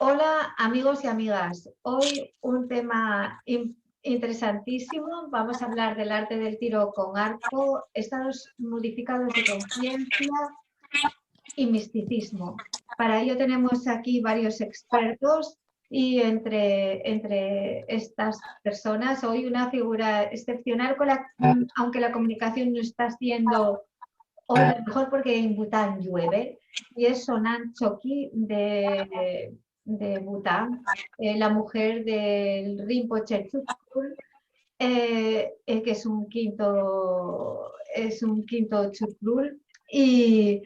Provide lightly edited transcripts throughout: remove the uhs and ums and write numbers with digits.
Hola amigos y amigas, hoy un tema interesantísimo. Vamos a hablar del arte del tiro con arco, estados modificados de consciencia y misticismo. Para ello tenemos aquí varios expertos y entre estas personas hoy una figura excepcional, aunque la comunicación no está siendo hoy la mejor porque en Bután llueve, y es Sonam Choki de Bután, la mujer del rinpoche que es un quinto chukrul. Y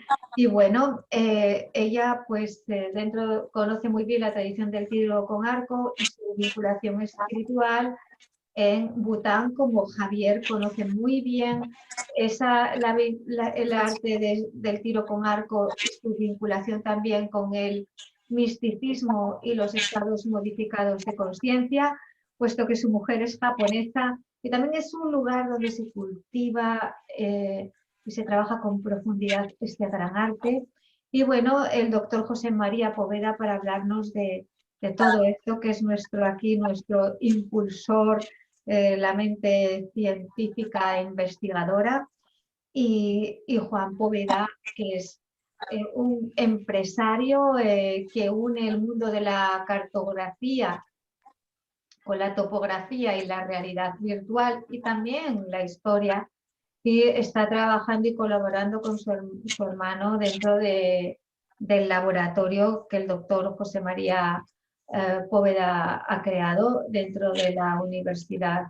bueno, ella pues conoce muy bien la tradición del tiro con arco y su vinculación espiritual en Bután, como Javier conoce muy bien el arte del tiro con arco y su vinculación también con el misticismo y los estados modificados de consciencia, puesto que su mujer es japonesa y también es un lugar donde se cultiva y se trabaja con profundidad este gran arte. Y bueno, el doctor José María Poveda para hablarnos de todo esto, que es nuestro impulsor, la mente científica e investigadora, y Juan Poveda, que es un empresario que une el mundo de la cartografía con la topografía y la realidad virtual y también la historia, y está trabajando y colaborando con su hermano dentro del laboratorio que el doctor José María Poveda ha creado dentro de la Universidad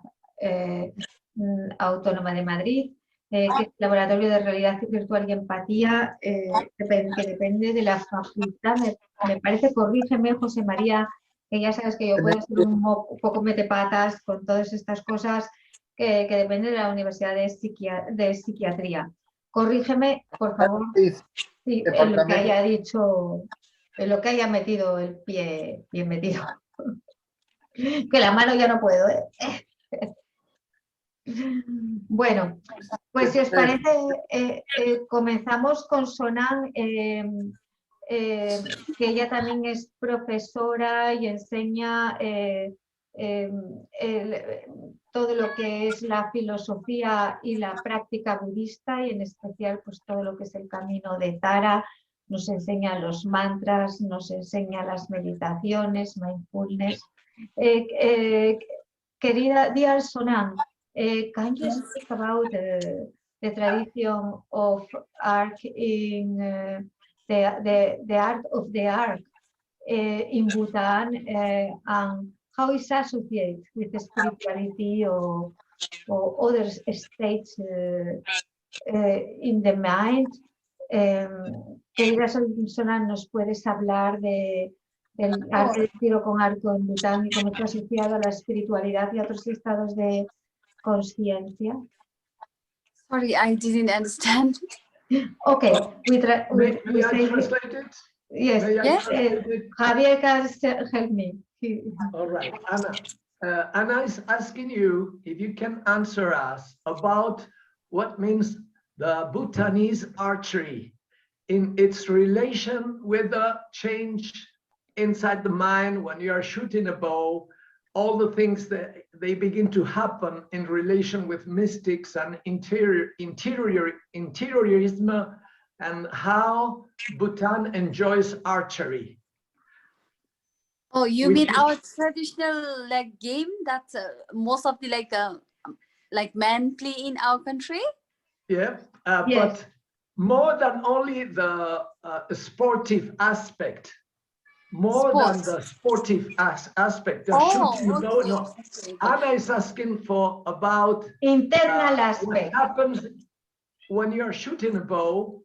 Autónoma de Madrid, que es el Laboratorio de Realidad Virtual y Empatía, que depende de la facultad. Me parece, corrígeme, José María, que ya sabes que yo puedo ser un poco metepatas con todas estas cosas, que depende de la Universidad de Psiquiatría. Corrígeme, por favor, sí, en lo que haya dicho, en lo que haya metido el pie bien metido. Que la mano ya no puedo, ¿eh? Bueno, pues si os parece, comenzamos con Sonam, que ella también es profesora y enseña todo lo que es la filosofía y la práctica budista, y en especial pues todo lo que es el camino de Tara. Nos enseña los mantras, nos enseña las meditaciones, mindfulness. Querida dear Sonam, can you speak about the tradition of art in the art of the art in Bhutan, and how is associated with the spirituality or other states in the mind? Querida Sonam, ¿nos puedes hablar del arte del tiro con arco en Bután y cómo está asociado a la espiritualidad y a otros estados de conciencia? Sorry, I didn't understand. Okay, we say translate it? Yes, Javier can help me. All right, Anna. Anna is asking you if you can answer us about what means the Bhutanese archery in its relation with the change inside the mind when you are shooting a bow, all the things that they begin to happen in relation with mystics and interiorism, and how Bhutan enjoys archery. Oh, you mean our traditional game that most of the men play in our country? Yeah, yes. But more than only the sportive aspect, than the sportive aspect, the shooting the bow. No, okay. Anna is asking for about internal aspect. What happens when you're shooting a bow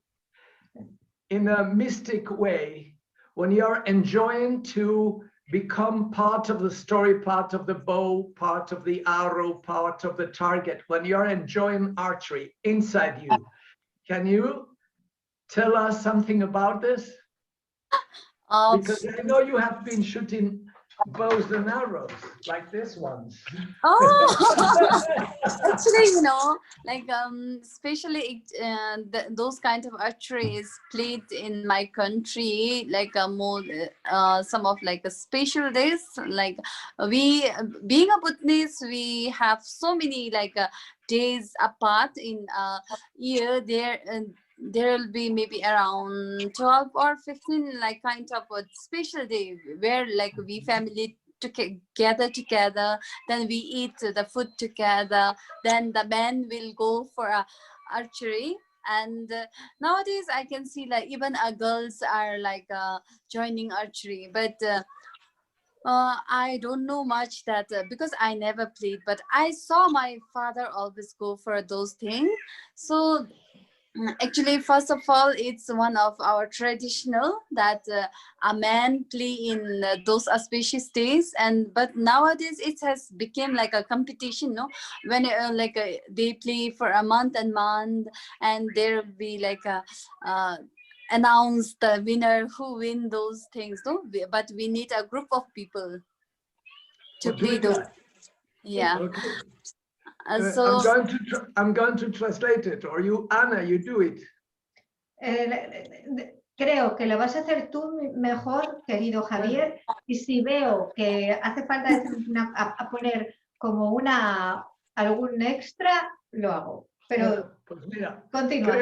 in a mystic way, when you're enjoying to become part of the story, part of the bow, part of the arrow, part of the target, when you're enjoying archery inside you. Can you tell us something about this? Because I know you have been shooting bows and arrows like this ones. Oh, actually, you know, like especially those kind of archery is played in my country, like more some of like a special days. Like we, being a Bhutanese, we have so many like days apart in a year. There will be maybe around 12 or 15 like kind of a special day where like we family gather together, then we eat the food together, then the men will go for archery. And nowadays I can see like even girls are like joining archery, but I don't know much that because I never played, but I saw my father always go for those things. So actually, first of all, it's one of our traditional that a man play in those auspicious days, and but nowadays it has become like a competition, no? When they play for a month, and there will be like a announce the winner who win those things, no? But we need a group of people to play those. Yeah. Okay. So I'm going to translate it, or you, Ana, you do it. Creo que lo vas a hacer tú mejor, querido Javier, y si veo que hace falta a poner como algún extra, lo hago. Pero pues mira, continúa,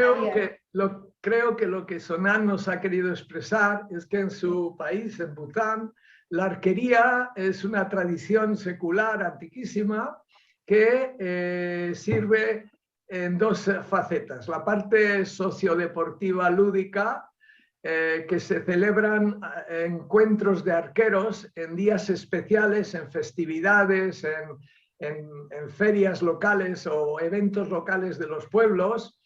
creo que lo que Sonam nos ha querido expresar es que en su país, en Bután, la arquería es una tradición secular antiquísima que sirve en dos facetas. La parte sociodeportiva lúdica, que se celebran encuentros de arqueros en días especiales, en festividades, en ferias locales o eventos locales de los pueblos.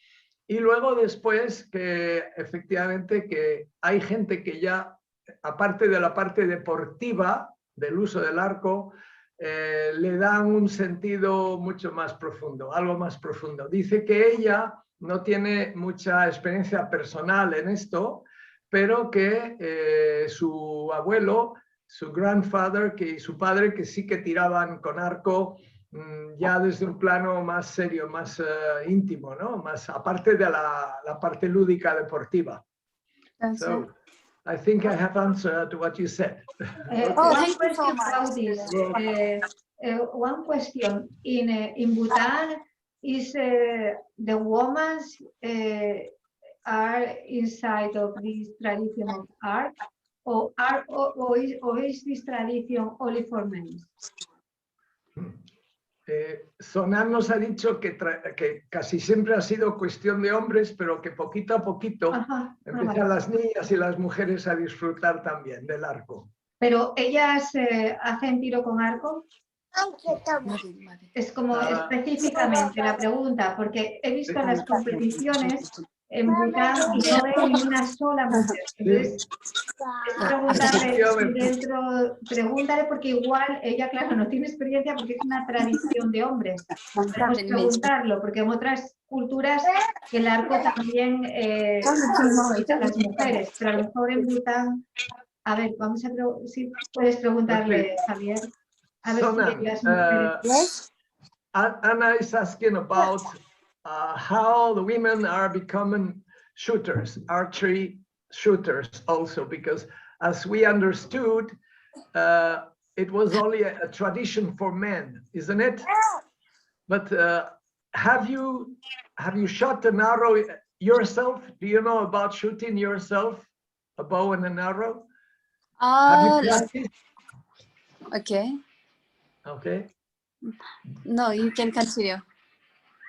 Y luego después que efectivamente que hay gente que ya, aparte de la parte deportiva del uso del arco, le dan un sentido mucho más profundo, algo más profundo. Dice que ella no tiene mucha experiencia personal en esto, pero que su abuelo, su grandfather y su padre, que sí que tiraban con arco ya desde un plano más serio, más íntimo, ¿no? Más aparte de la parte lúdica deportiva. So, I think I have answered what you said. thank you so much. One question. In Bhutan, is the women are inside of this tradition of art, or is this tradition only for men? Sonam nos ha dicho que casi siempre ha sido cuestión de hombres, pero que poquito a poquito empiezan las niñas y las mujeres a disfrutar también del arco. ¿Pero ellas hacen tiro con arco? Es como específicamente la pregunta, porque he visto las competiciones en Bután y no veo ni una sola mujer. Entonces, pregúntale porque igual ella, claro, no tiene experiencia porque es una tradición de hombres. Podemos preguntarlo, porque en otras culturas el arco también a las mujeres, pero a lo mejor en Bután, a ver, vamos a si puedes preguntarle, Javier. A ver si las mujeres... Anna is asking about how the women are becoming shooters, archery shooters also, because as we understood, it was only a tradition for men, isn't it? But have you shot an arrow yourself? Do you know about shooting yourself, a bow and an arrow? Have you practiced? Okay. Okay. No, you can continue.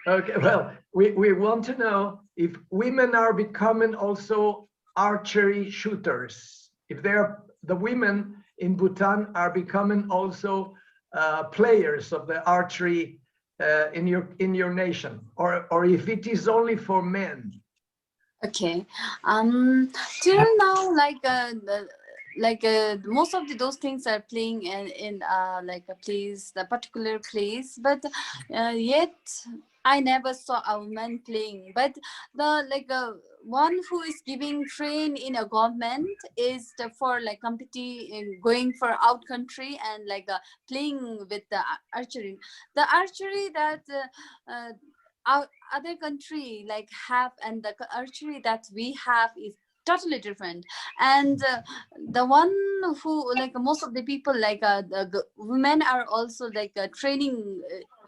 Okay, well, we want to know if women are becoming also archery shooters, if the women in Bhutan are becoming also players of the archery in your nation, or if it is only for men. Okay. Till now, like most of those things are playing in like a place, the particular place, but yet I never saw a woman playing, but the one who is giving train in a government is for like going for out country and playing with the archery. The archery that our other country have and the archery that we have is totally different. And the one who most of the people the women are also training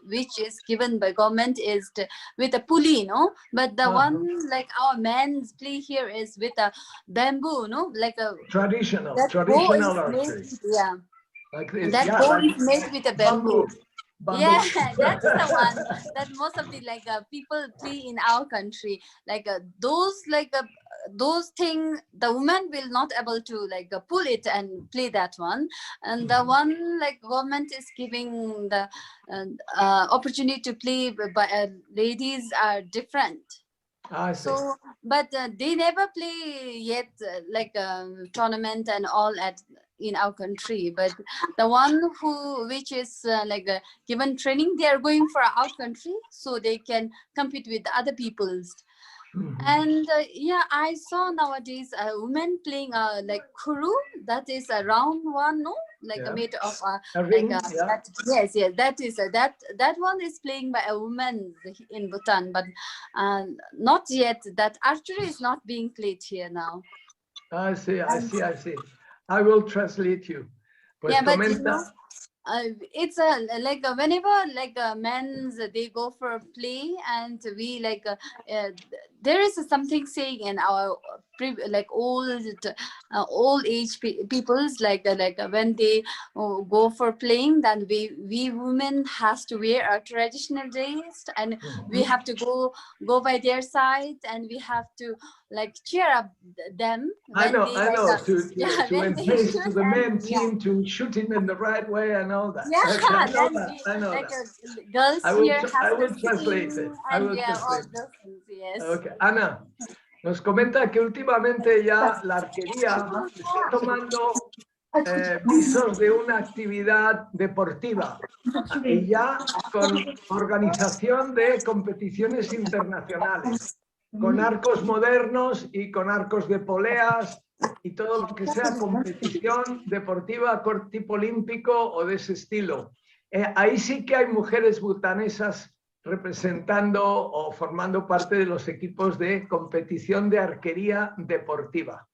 which is given by government is with a pulley, no? But the one our men's play here is with a bamboo, no? Like a traditional archery. Yeah. Like this. That yeah, bow is made with a bamboo. Bamboo. Yeah, that's the one that most of the people play in our country. Those things the woman will not able to pull it and play that one, and the one government is giving the opportunity to play by ladies are different. So but they never play yet tournament and all in our country, but the one which is given training, they are going for our country so they can compete with other people's. And yeah, I saw nowadays a woman playing kuru, that is a round one, no, made of a ring, yes, that is that one is playing by a woman in Bhutan, but not yet. That archery is not being played here now. I see. I will translate you. Pues yeah, but comenta. It's whenever men's they go for play, and we there is something saying in our old age people's when they go for playing, then we women has to wear our traditional dress, and we have to go by their side, and we have to cheer up them. I know, to encourage to the men team to shoot him in the right way and all that. Yeah, okay, I know that. Girls I will, here I will translate it. I will translate it. Yes. Okay, Ana, nos comenta que últimamente ya la arquería está tomando visos de una actividad deportiva y ya con organización de competiciones internacionales, con arcos modernos y con arcos de poleas y todo lo que sea competición deportiva tipo olímpico o de ese estilo. Ahí sí que hay mujeres butanesas representando o formando parte de los equipos de competición de arquería deportiva.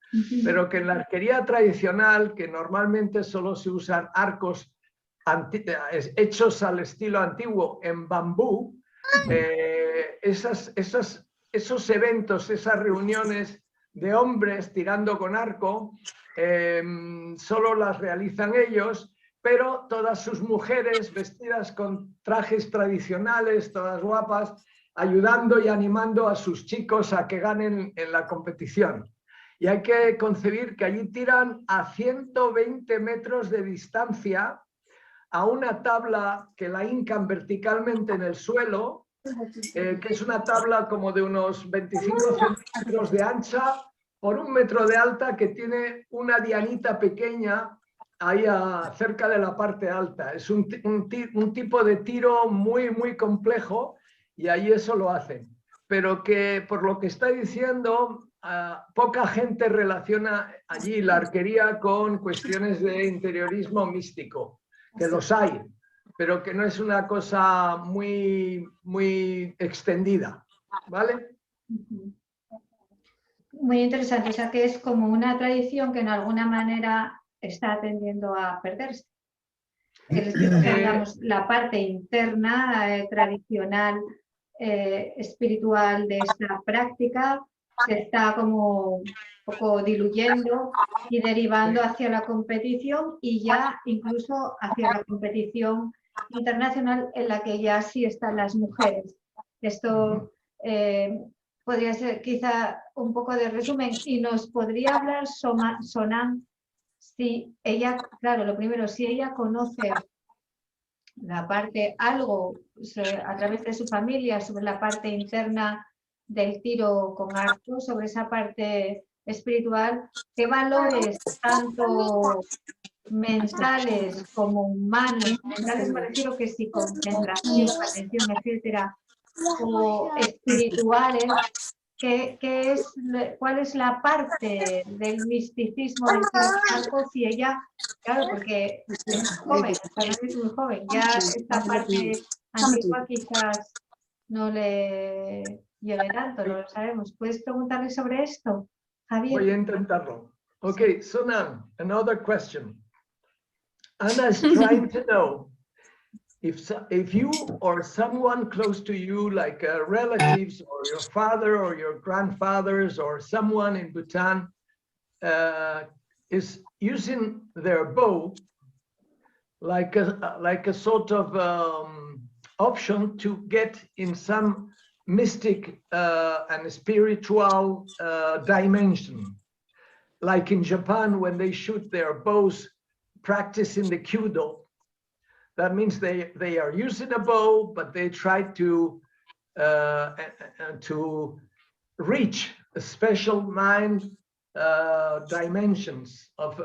Pero que en la arquería tradicional, que normalmente solo se usan arcos hechos al estilo antiguo en bambú, esos eventos, esas reuniones de hombres tirando con arco, solo las realizan ellos, pero todas sus mujeres vestidas con trajes tradicionales, todas guapas, ayudando y animando a sus chicos a que ganen en la competición. Y hay que concebir que allí tiran a 120 metros de distancia a una tabla que la hincan verticalmente en el suelo, que es una tabla como de unos 25 centímetros de ancha por 1 metro de alta, que tiene una dianita pequeña ahí cerca de la parte alta. Es un tipo de tiro muy, muy complejo, y ahí eso lo hacen. Pero que por lo que está diciendo, poca gente relaciona allí la arquería con cuestiones de interiorismo místico, que los hay, pero que no es una cosa muy, muy extendida, ¿vale? Muy interesante, o sea que es como una tradición que en alguna manera está tendiendo a perderse. Digamos, la parte interna, tradicional, espiritual de esta práctica se está como un poco diluyendo y derivando hacia la competición, y ya incluso hacia la competición internacional, en la que ya sí están las mujeres. Esto podría ser quizá un poco de resumen, y nos podría hablar Sonam, si ella, claro, lo primero, si ella conoce la parte, algo a través de su familia, sobre la parte interna del tiro con arco, sobre esa parte espiritual, qué valores tanto mentales como humanos, mentales me refiero que sí, concentración, atención, etcétera, o espirituales. ¿Cuál es la parte del misticismo del arco? Si ella, claro, porque es joven, es muy joven, ya esta parte antigua quizás no le lleve tanto, no lo sabemos. ¿Puedes preguntarle sobre esto, Javier? Voy a intentarlo. Okay, Sonam, another question. Anna is trying to know if you or someone close to you, like relatives or your father or your grandfathers or someone in Bhutan is using their bow like a sort of option to get in some mystic and spiritual dimension. Like in Japan, when they shoot their bows practicing the kyudo, that means they are using a bow, but they try to reach a special mind dimensions of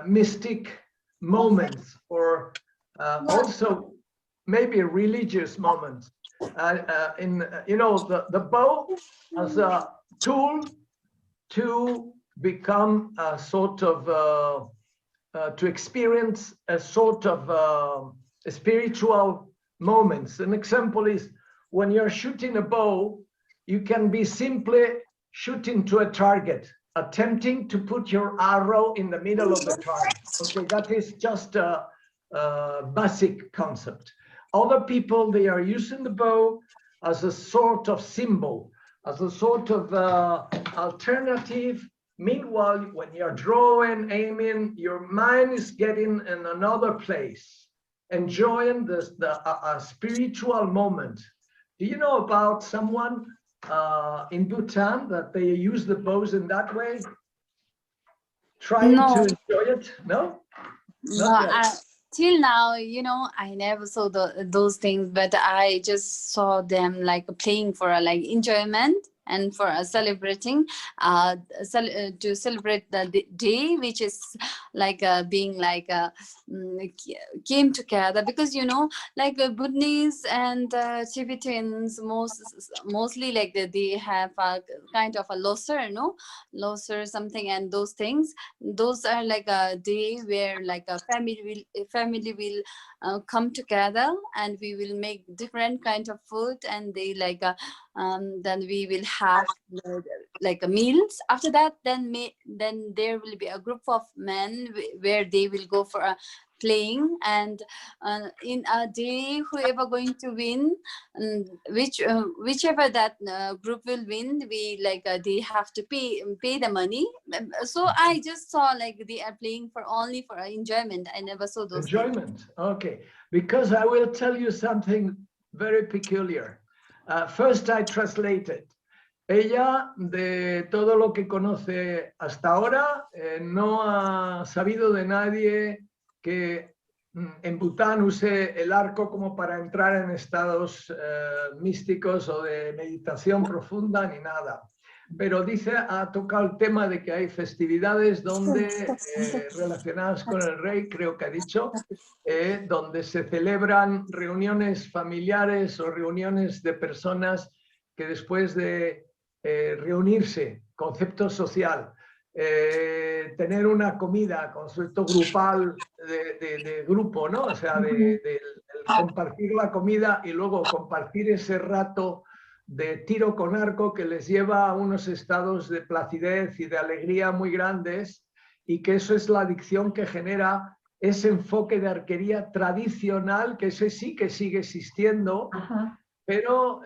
mystic moments, or also maybe religious moments. The bow as a tool to become a sort of to experience a sort of spiritual moments. An example is when you're shooting a bow, you can be simply shooting to a target, attempting to put your arrow in the middle of the target. Okay, that is just a basic concept. Other people, they are using the bow as a sort of symbol, as a sort of alternative. Meanwhile, when you're drawing, aiming, your mind is getting in another place, enjoying a spiritual moment. Do you know about someone in Bhutan that they use the bows in that way? Trying to enjoy it? No? Till now, I never saw those things, but I just saw them like playing for like enjoyment and for celebrating, to celebrate the day, which is like being like came together, because like Bhutanese and Tibetans mostly like they have a kind of a loser something, and those things, those are like a day where like a family will come together, and we will make different kind of food, and they like then we will have like meals. After that, then there will be a group of men where they will go for a playing, and in a day, whoever going to win, whichever that group will win, we like they have to pay the money. So I just saw like they are playing only for enjoyment. I never saw those enjoyment things. Okay, because I will tell you something very peculiar. First, I translated. Ella, de todo lo que conoce hasta ahora, no ha sabido de nadie que en Bután use el arco como para entrar en estados místicos o de meditación profunda ni nada. Pero dice, ha tocado el tema de que hay festividades donde, relacionadas con el rey, creo que ha dicho, donde se celebran reuniones familiares o reuniones de personas que después de reunirse, concepto social, tener una comida, concepto grupal de grupo, ¿no? O sea, de compartir la comida y luego compartir ese rato de tiro con arco que les lleva a unos estados de placidez y de alegría muy grandes, y que eso es la adicción que genera ese enfoque de arquería tradicional, que ese sí que sigue existiendo. Ajá. Pero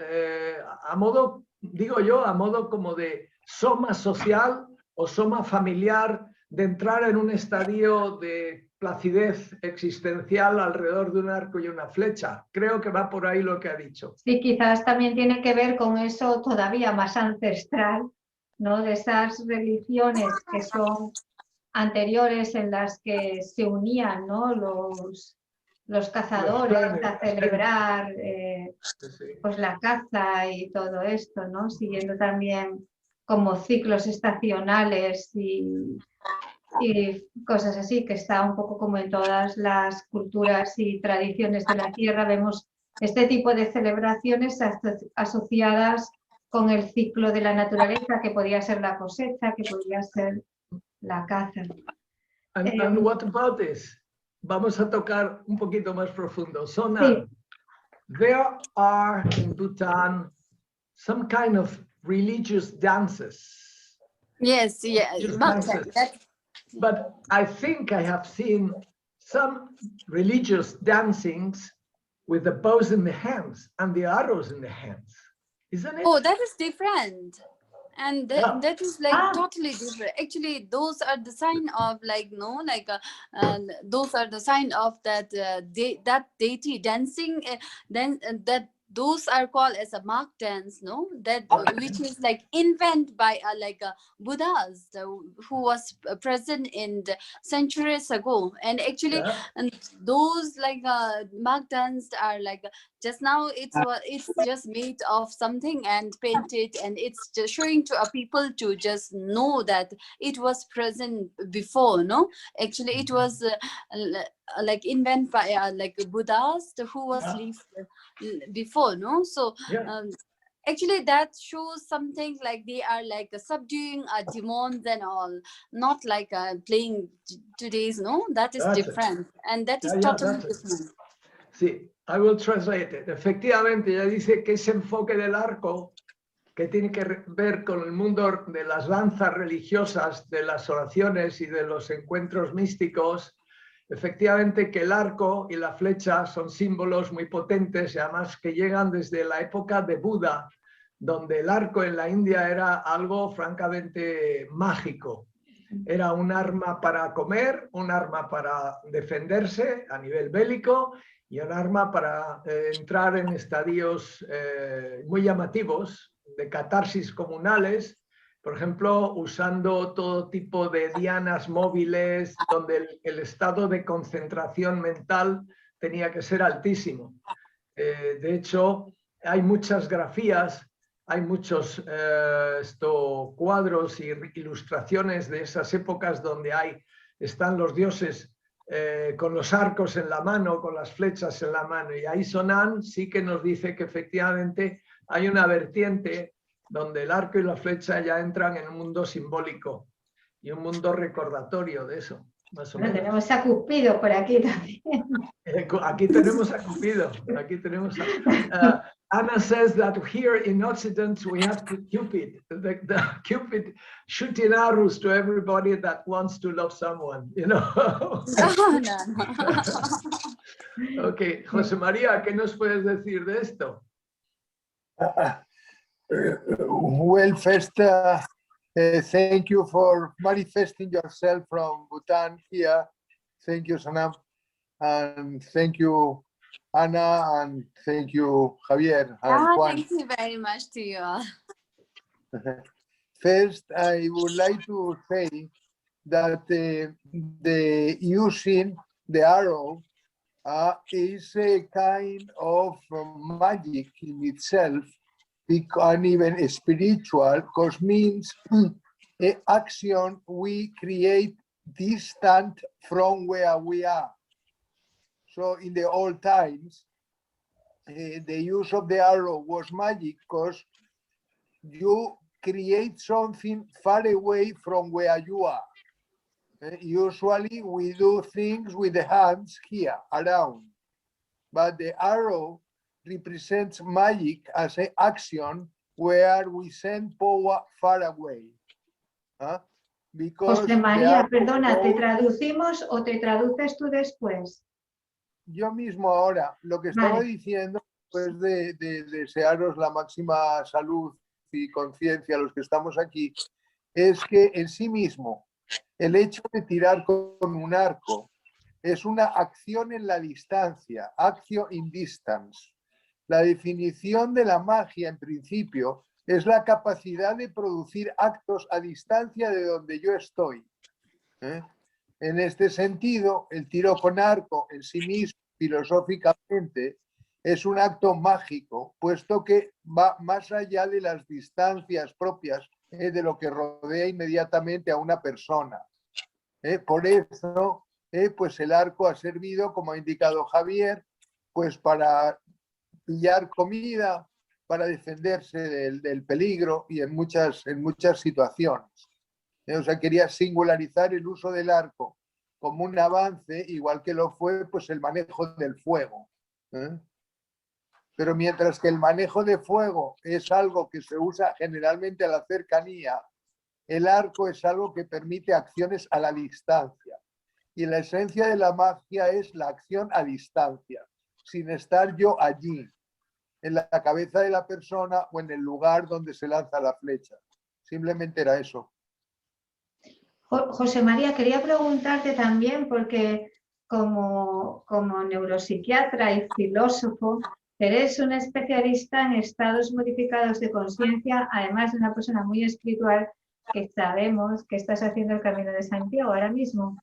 a modo, digo yo, a modo como de soma social o soma familiar, de entrar en un estadio de placidez existencial alrededor de un arco y una flecha. Creo que va por ahí lo que ha dicho. Sí, quizás también tiene que ver con eso todavía más ancestral, ¿no? De esas religiones que son anteriores, en las que se unían, ¿no? Los cazadores a celebrar pues la caza y todo esto, ¿no? Siguiendo también como ciclos estacionales y cosas así, que está un poco como en todas las culturas y tradiciones de la tierra. Vemos este tipo de celebraciones asociadas con el ciclo de la naturaleza, que podía ser la cosecha, que podía ser la caza. And what about this? Vamos a tocar un poquito más profundo. Sonam, Sí. there are in Bhutan some kind of religious dances. Yes, yeah. But I think I have seen some religious dancings with the bows in the hands and the arrows in the hands, isn't it? Oh, that is different. And that is like totally different. Actually, those are the sign of like, no, like those are the sign of that that deity dancing. Then that those are called as a mark dance, no? That which is like invented by like Buddhas who was present in the centuries ago. And actually, and those like mark dance are like just now it's just made of something and painted, and it's just showing to people to just know that it was present before. No, actually it was like invented by like Buddhas who was lived before. No, so actually that shows something like they are like subduing demons and all, not like playing today's. No, that is different, and that is totally different. Sí, I will translate it. Efectivamente, ella dice que ese enfoque del arco, que tiene que ver con el mundo de las danzas religiosas, de las oraciones y de los encuentros místicos, efectivamente que el arco y la flecha son símbolos muy potentes y además que llegan desde la época de Buda, donde el arco en la India era algo francamente mágico. Era un arma para comer, un arma para defenderse a nivel bélico y un arma para entrar en estadios muy llamativos de catarsis comunales, por ejemplo, usando todo tipo de dianas móviles, donde el estado de concentración mental tenía que ser altísimo. De hecho, hay muchas grafías, hay muchos cuadros y ilustraciones de esas épocas donde están los dioses con los arcos en la mano, con las flechas en la mano. Y ahí Sonam sí que nos dice que efectivamente hay una vertiente donde el arco y la flecha ya entran en un mundo simbólico y un mundo recordatorio de eso. Más o menos. Tenemos a Cupido por aquí también. Aquí tenemos a Cupido. Aquí tenemos a... Anna says that here in Occident we have Cupid, the Cupid shooting arrows to everybody that wants to love someone, you know. Ok, José María, ¿qué nos puedes decir de esto? Well, first, thank you for manifesting yourself from Bhutan here. Thank you, Sonam, and thank you, Ana, and thank you, Javier. And Juan. Thank you very much to you all. First, I would like to say that the using the arrow is a kind of magic in itself, and even spiritual, because means action we create distant from where we are. So in the old times, the use of the arrow was magic because you create something far away from where you are. Usually we do things with the hands here, around. But the arrow represents magic as an action where we send power far away. Because José María, perdona, ¿te traducimos o te traduces tú después? Yo mismo ahora, lo que estaba diciendo, pues de desearos la máxima salud y conciencia a los que estamos aquí, es que en sí mismo el hecho de tirar con un arco es una acción en la distancia, action in distance. La definición de la magia, en principio, es la capacidad de producir actos a distancia de donde yo estoy. En este sentido, el tiro con arco en sí mismo, filosóficamente, es un acto mágico, puesto que va más allá de las distancias propias de lo que rodea inmediatamente a una persona. Por eso, pues el arco ha servido, como ha indicado Javier, pues para pillar comida, para defenderse del peligro y en muchas situaciones. O sea, quería singularizar el uso del arco como un avance, igual que lo fue pues, el manejo del fuego. Pero mientras que el manejo de fuego es algo que se usa generalmente a la cercanía, el arco es algo que permite acciones a la distancia. Y la esencia de la magia es la acción a distancia, sin estar yo allí, en la cabeza de la persona o en el lugar donde se lanza la flecha. Simplemente era eso. José María, quería preguntarte también, porque como neuropsiquiatra y filósofo, eres un especialista en estados modificados de conciencia, además de una persona muy espiritual, que sabemos que estás haciendo el Camino de Santiago ahora mismo.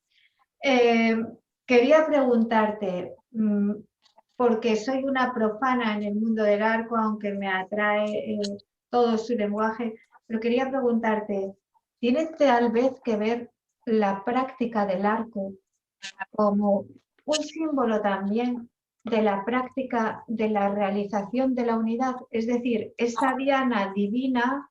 Quería preguntarte, porque soy una profana en el mundo del arco, aunque me atrae todo su lenguaje, pero quería preguntarte, ¿tiene tal vez que ver la práctica del arco como un símbolo también de la práctica de la realización de la unidad? Es decir, esa diana divina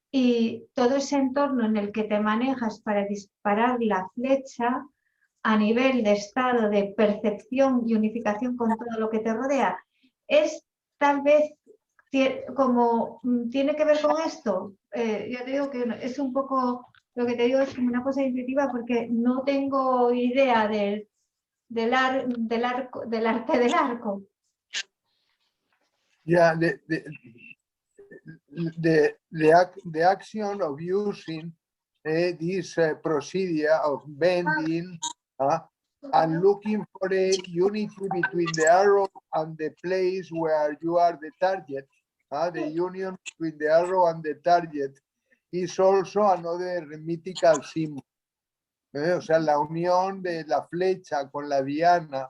y todo ese entorno en el que te manejas para disparar la flecha a nivel de estado de percepción y unificación con todo lo que te rodea, es tal vez como tiene que ver con esto. Yo te digo que es un poco, lo que te digo es como una cosa intuitiva, porque no tengo idea del arte del arco. Yeah, the action of using this procedure of bending and looking for a unity between the arrow and the place where you are the target. The union between the arrow and the target is also another mythical symbol. O sea, la unión de la flecha con la diana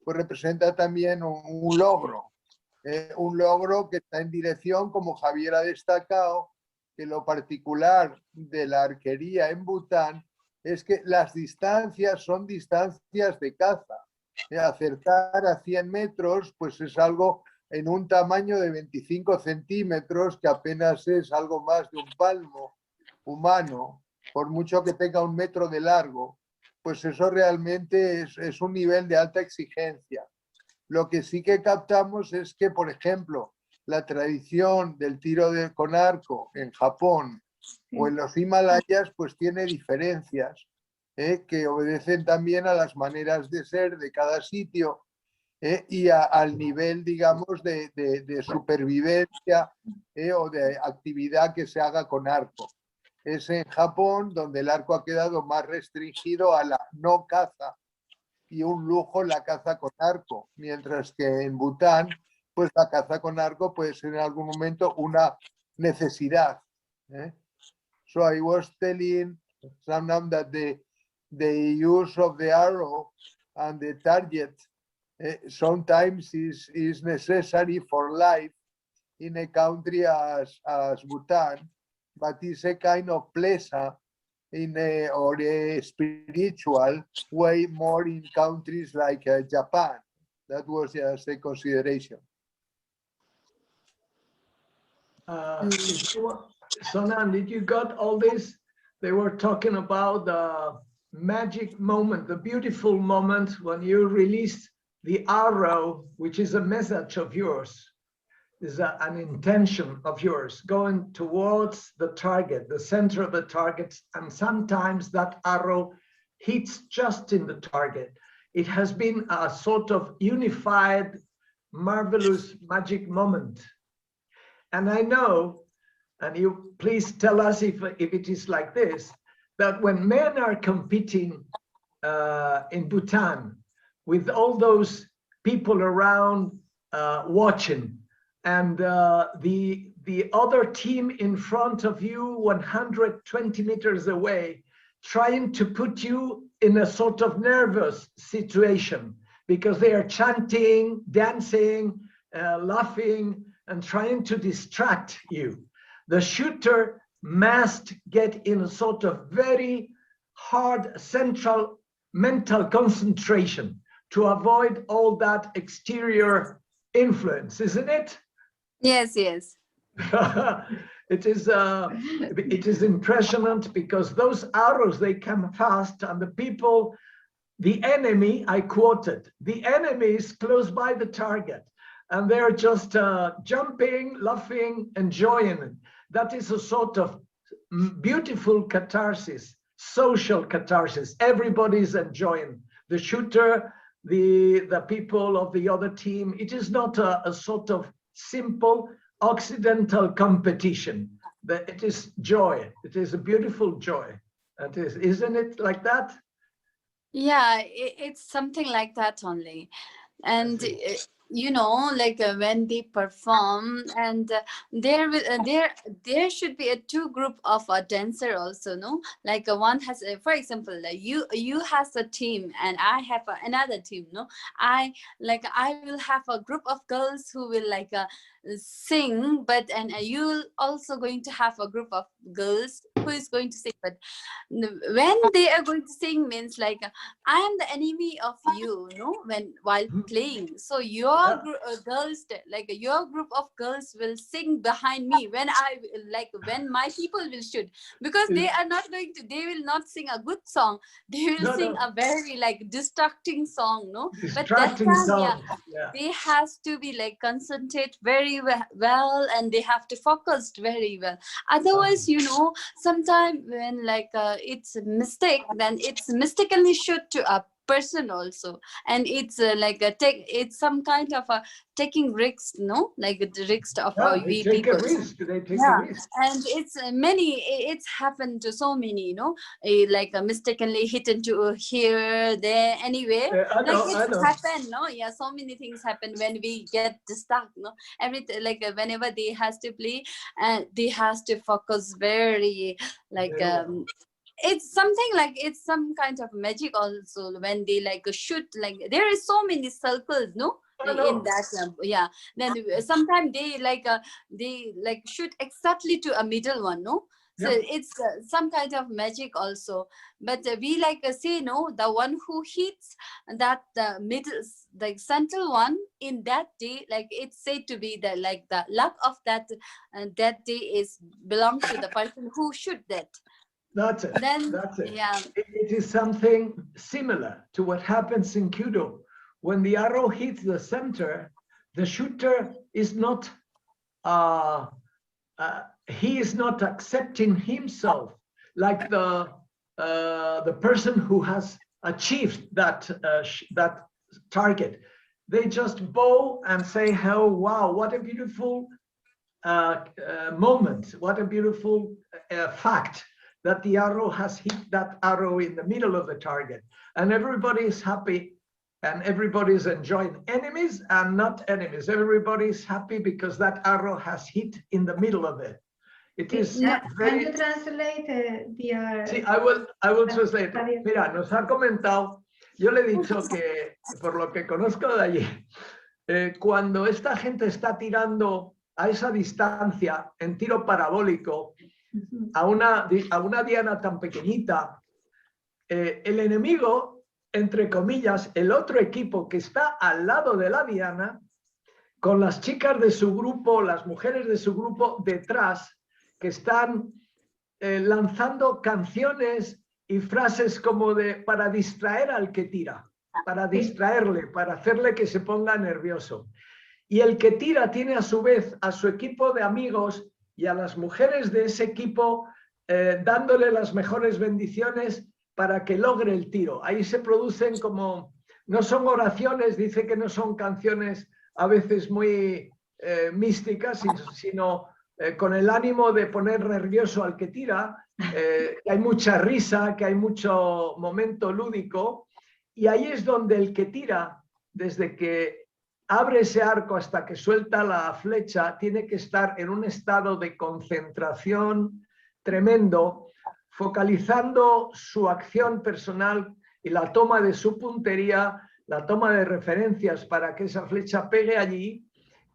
pues representa también un logro. Un logro que está en dirección, como Javier ha destacado, que lo particular de la arquería en Bután es que las distancias son distancias de caza. Acertar a 100 metros pues es algo en un tamaño de 25 centímetros, que apenas es algo más de un palmo humano, por mucho que tenga 1 metro de largo, pues eso realmente es un nivel de alta exigencia. Lo que sí que captamos es que, por ejemplo, la tradición del tiro con arco en Japón o en los Himalayas, pues tiene diferencias que obedecen también a las maneras de ser de cada sitio y al nivel, digamos, de supervivencia o de actividad que se haga con arco. Es en Japón donde el arco ha quedado más restringido a la no caza y un lujo la caza con arco, mientras que en Bután, pues la caza con arco puede ser en algún momento una necesidad. So I was telling Sonam that the use of the arrow and the target sometimes is necessary for life in a country as Bhutan, but it's a kind of pleasure or a spiritual way more in countries like Japan. That was just a consideration. Sonam, did you got all this? They were talking about the magic moment, the beautiful moment when you released the arrow, which is a message of yours, is an intention of yours going towards the target, the center of the target, and sometimes that arrow hits just in the target. It has been a sort of unified, marvelous magic moment. And I know, and you please tell us if it is like this, that when men are competing in Bhutan with all those people around watching, and the other team in front of you 120 meters away, trying to put you in a sort of nervous situation because they are chanting, dancing, laughing, and trying to distract you. The shooter must get in a sort of very hard central mental concentration to avoid all that exterior influence, isn't it? Yes, yes. It is impressionant because those arrows, they come fast, and the people, the enemy, I quoted, the enemy is close by the target, and they're just jumping, laughing, enjoying it. That is a sort of beautiful catharsis, social catharsis. Everybody's enjoying. The shooter, the people of the other team. It is not a sort of simple Occidental competition. But it is joy. It is a beautiful joy. It is, isn't it like that? Yeah, it's something like that only. And you know, like when they perform, and there should be a two group of a dancer also, no? Like one has for example, you has a team and I have another team, no? I will have a group of girls who will like sing, but you also going to have a group of girls who is going to sing. But when they are going to sing means like I am the enemy of you, no? While playing, so your girls, like your group of girls will sing behind me when when my people will shoot, because they are not going to, they will not sing a good song, they will sing a very like distracting song, no? But that time, they has to be like concentrate very well, and they have to focus very well. Otherwise, you know, sometimes when like it's a mistake, then it's mistakenly shoot to a person also, and it's like it's some kind of a taking risks, no? Like the risk of we take people. a risk. They take a risk. And it's it's happened to so many, you know, like mistakenly hit into here, there, anyway. It's happened, no? Yeah, so many things happen when we get stuck, no? Everything, like whenever they has to play, and they has to focus very like it's something like it's some kind of magic also when they like shoot, like there is so many circles, no? In that then sometimes they like shoot exactly to a middle one, no? So it's some kind of magic also. But we like say, no, the one who hits that middle, like central one in that day, like it's said to be that like the luck of that that day is belongs to the person who shoot that. That's it. Then, that's it. Yeah. It is something similar to what happens in Kudo. When the arrow hits the center, the shooter is not, he is not accepting himself like the person who has achieved that that target. They just bow and say, "Oh, wow, what a beautiful moment! What a beautiful fact that the arrow has hit that arrow in the middle of the target," and everybody is happy. And everybody's enjoying. Enemies and not enemies. Everybody's happy because that arrow has hit in the middle of it. It is very... Can you translate the... Sí, I will translate. Mira, nos ha comentado, yo le he dicho que, por lo que conozco de allí, cuando esta gente está tirando a esa distancia en tiro parabólico a una diana tan pequeñita, el enemigo, entre comillas, el otro equipo que está al lado de la diana, con las chicas de su grupo, las mujeres de su grupo detrás, que están lanzando canciones y frases como para distraer al que tira, para distraerle, para hacerle que se ponga nervioso. Y el que tira tiene a su vez a su equipo de amigos y a las mujeres de ese equipo dándole las mejores bendiciones para que logre el tiro. Ahí se producen como, no son oraciones, dice que no son canciones a veces muy místicas, sino con el ánimo de poner nervioso al que tira, que hay mucha risa, que hay mucho momento lúdico, y ahí es donde el que tira, desde que abre ese arco hasta que suelta la flecha, tiene que estar en un estado de concentración tremendo, focalizando su acción personal y la toma de su puntería, la toma de referencias para que esa flecha pegue allí.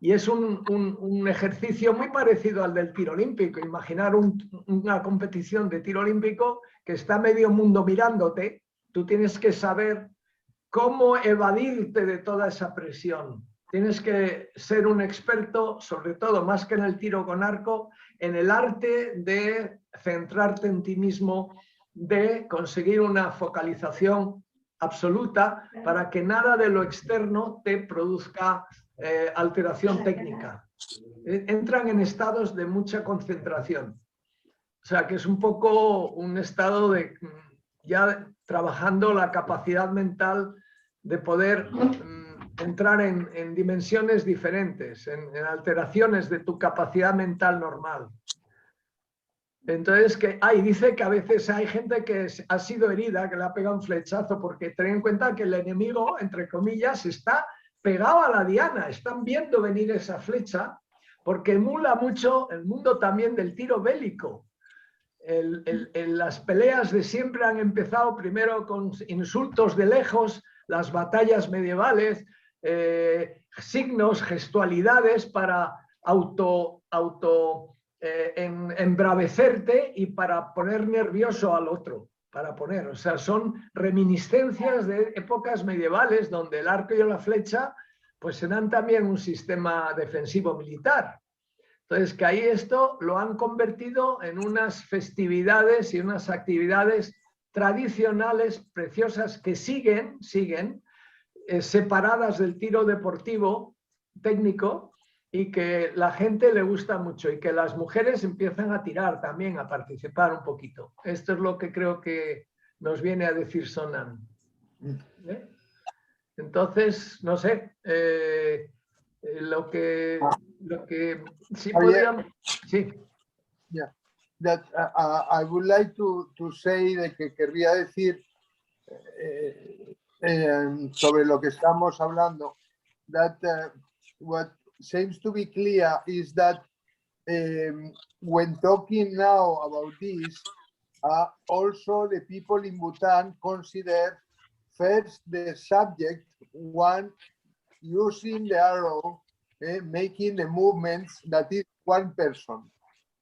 Y es un ejercicio muy parecido al del tiro olímpico. Imaginar una competición de tiro olímpico que está medio mundo mirándote. Tú tienes que saber cómo evadirte de toda esa presión. tienes que ser un experto, sobre todo más que en el tiro con arco, en el arte de centrarte en ti mismo, de conseguir una focalización absoluta para que nada de lo externo te produzca alteración técnica. Entran en estados de mucha concentración. O sea, que es un poco un estado de ya trabajando la capacidad mental de poder entrar en dimensiones diferentes, en alteraciones de tu capacidad mental normal. Entonces, dice que a veces hay gente que ha sido herida, que le ha pegado un flechazo, porque ten en cuenta que el enemigo, entre comillas, está pegado a la diana, están viendo venir esa flecha, porque emula mucho el mundo también del tiro bélico. Las peleas de siempre han empezado primero con insultos de lejos, las batallas medievales, signos, gestualidades para embravecerte y para poner nervioso al otro, o sea, son reminiscencias de épocas medievales donde el arco y la flecha pues serán también un sistema defensivo militar. Entonces, que ahí esto lo han convertido en unas festividades y unas actividades tradicionales preciosas que siguen separadas del tiro deportivo técnico, y que la gente le gusta mucho y que las mujeres empiezan a tirar también, a participar un poquito. Esto es lo que creo que nos viene a decir Sonam. Entonces, no sé, lo que sí podríamos... Sí. Yeah. That I would like to say, de que querría decir sobre lo que estamos hablando, that what seems to be clear is that when talking now about this, also the people in Bhutan consider first the subject, one using the arrow, making the movements, that is one person.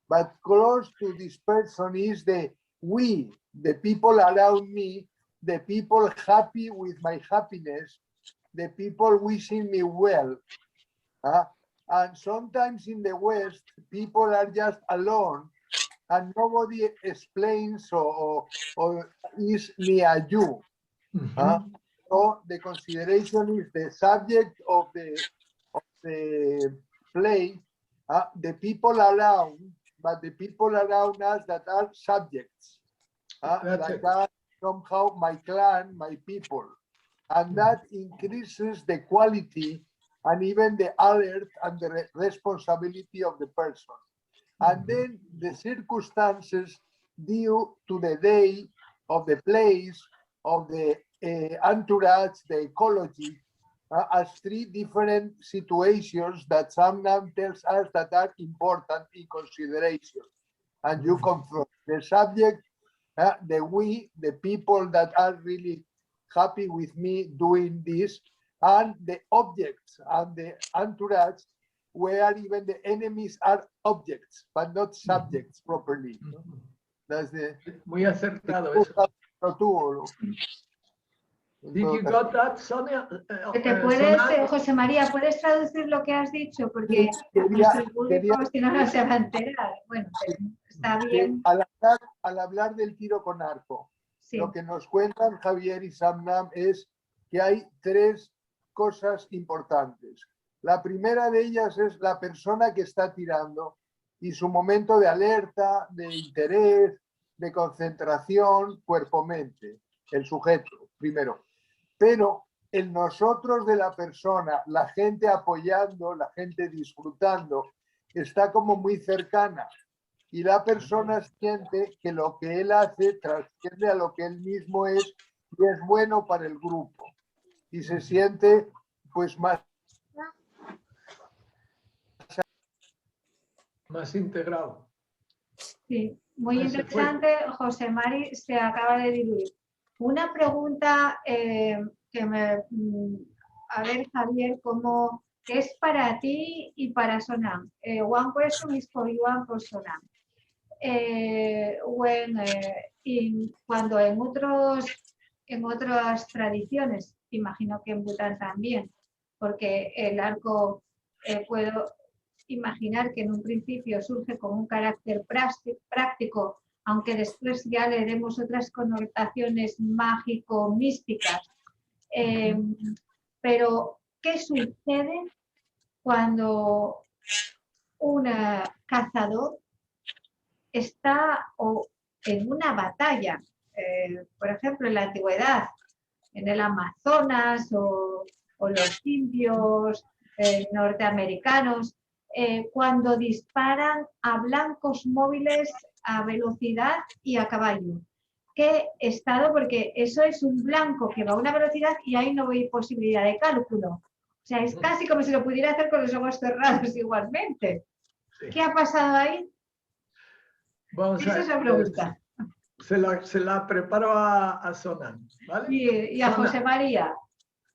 But close to this person is the we, the people around me, the people happy with my happiness, the people wishing me well. And sometimes in the West, people are just alone and nobody explains or is near you. So the consideration is the subject of the play, the people around, but the people around us that are subjects, that are somehow my clan, my people. And that increases the quality and even the alert and the responsibility of the person. And then the circumstances due to the day, of the place, of the entourage, the ecology, as three different situations that Samdrup tells us that are important in consideration. And you confront the subject, the we, the people that are really happy with me doing this, and the objects and the entourage, where even the enemies are objects, but not subjects properly. That's the... Muy acertado eso. Did you got that, Sonia? ¿Te puedes, José María, puedes traducir lo que has dicho? Porque nuestro público, si no, no se va a enterar. Bueno, está bien. Al hablar del tiro con arco, sí, lo que nos cuentan Javier y Samdrup es que hay tres cosas importantes. La primera de ellas es la persona que está tirando y su momento de alerta, de interés, de concentración, cuerpo-mente, el sujeto, primero. Pero el nosotros de la persona, la gente apoyando, la gente disfrutando, está como muy cercana. Y la persona siente que lo que él hace trasciende a lo que él mismo es y es bueno para el grupo. Y se siente pues más integrado. Sí, muy interesante. José Mari se acaba de diluir. Una pregunta que me... A ver, Javier, ¿cómo es para ti y para Sonam? One question is for you and for Sonam. Cuando en otras tradiciones, imagino que en Bután también, porque el arco puedo imaginar que en un principio surge con un carácter práctico, aunque después ya le demos otras connotaciones mágico-místicas. Pero, ¿qué sucede cuando un cazador está en una batalla? Por ejemplo, en la antigüedad, en el Amazonas o los indios norteamericanos, cuando disparan a blancos móviles a velocidad y a caballo. ¿Qué estado? Porque eso es un blanco que va a una velocidad y ahí no hay posibilidad de cálculo. O sea, es casi como si lo pudiera hacer con los ojos cerrados igualmente. Sí. ¿Qué ha pasado ahí? Vamos Esa es la pregunta. Se la preparo a Sonam, ¿vale? Y a José María.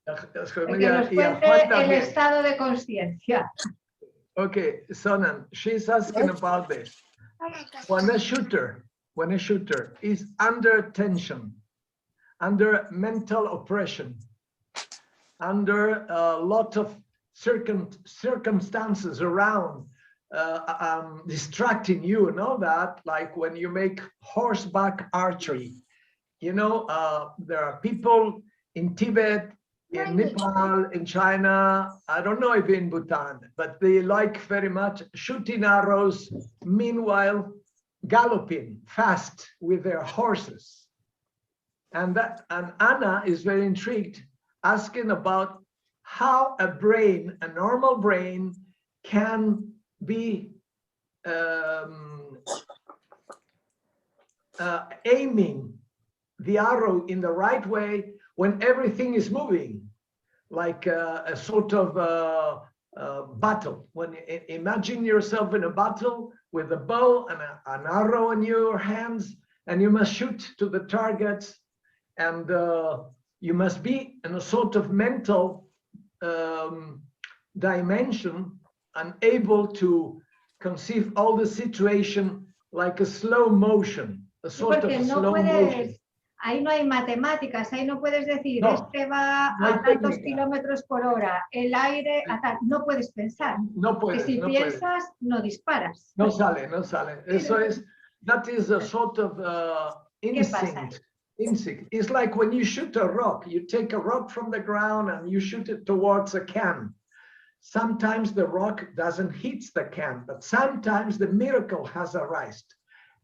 Que nos cuente el estado de consciencia. Okay, Sonam, she's asking about this. When a shooter is under tension, under mental oppression, under a lot of circumstances around distracting you, that, like when you make horseback archery, there are people in Tibet, in Nepal, in China, I don't know if in Bhutan, but they like very much shooting arrows, meanwhile galloping fast with their horses. And Anna is very intrigued, asking about how a normal brain can be aiming the arrow in the right way when everything is moving, like a sort of battle. When imagine yourself in a battle with a bow and an arrow in your hands, and you must shoot to the targets, and you must be in a sort of mental dimension and able to conceive all the situation like a slow motion, a sort of slow motion. Ahí no hay matemáticas, ahí no puedes decir, este va a tantos kilómetros por hora, el aire, no puedes pensar. No puedes. Que si piensas, no disparas. No sale. Eso es, that is a sort of instinct. It's like when you shoot a rock, you take a rock from the ground and you shoot it towards a can. Sometimes the rock doesn't hit the can, but sometimes the miracle has arisen.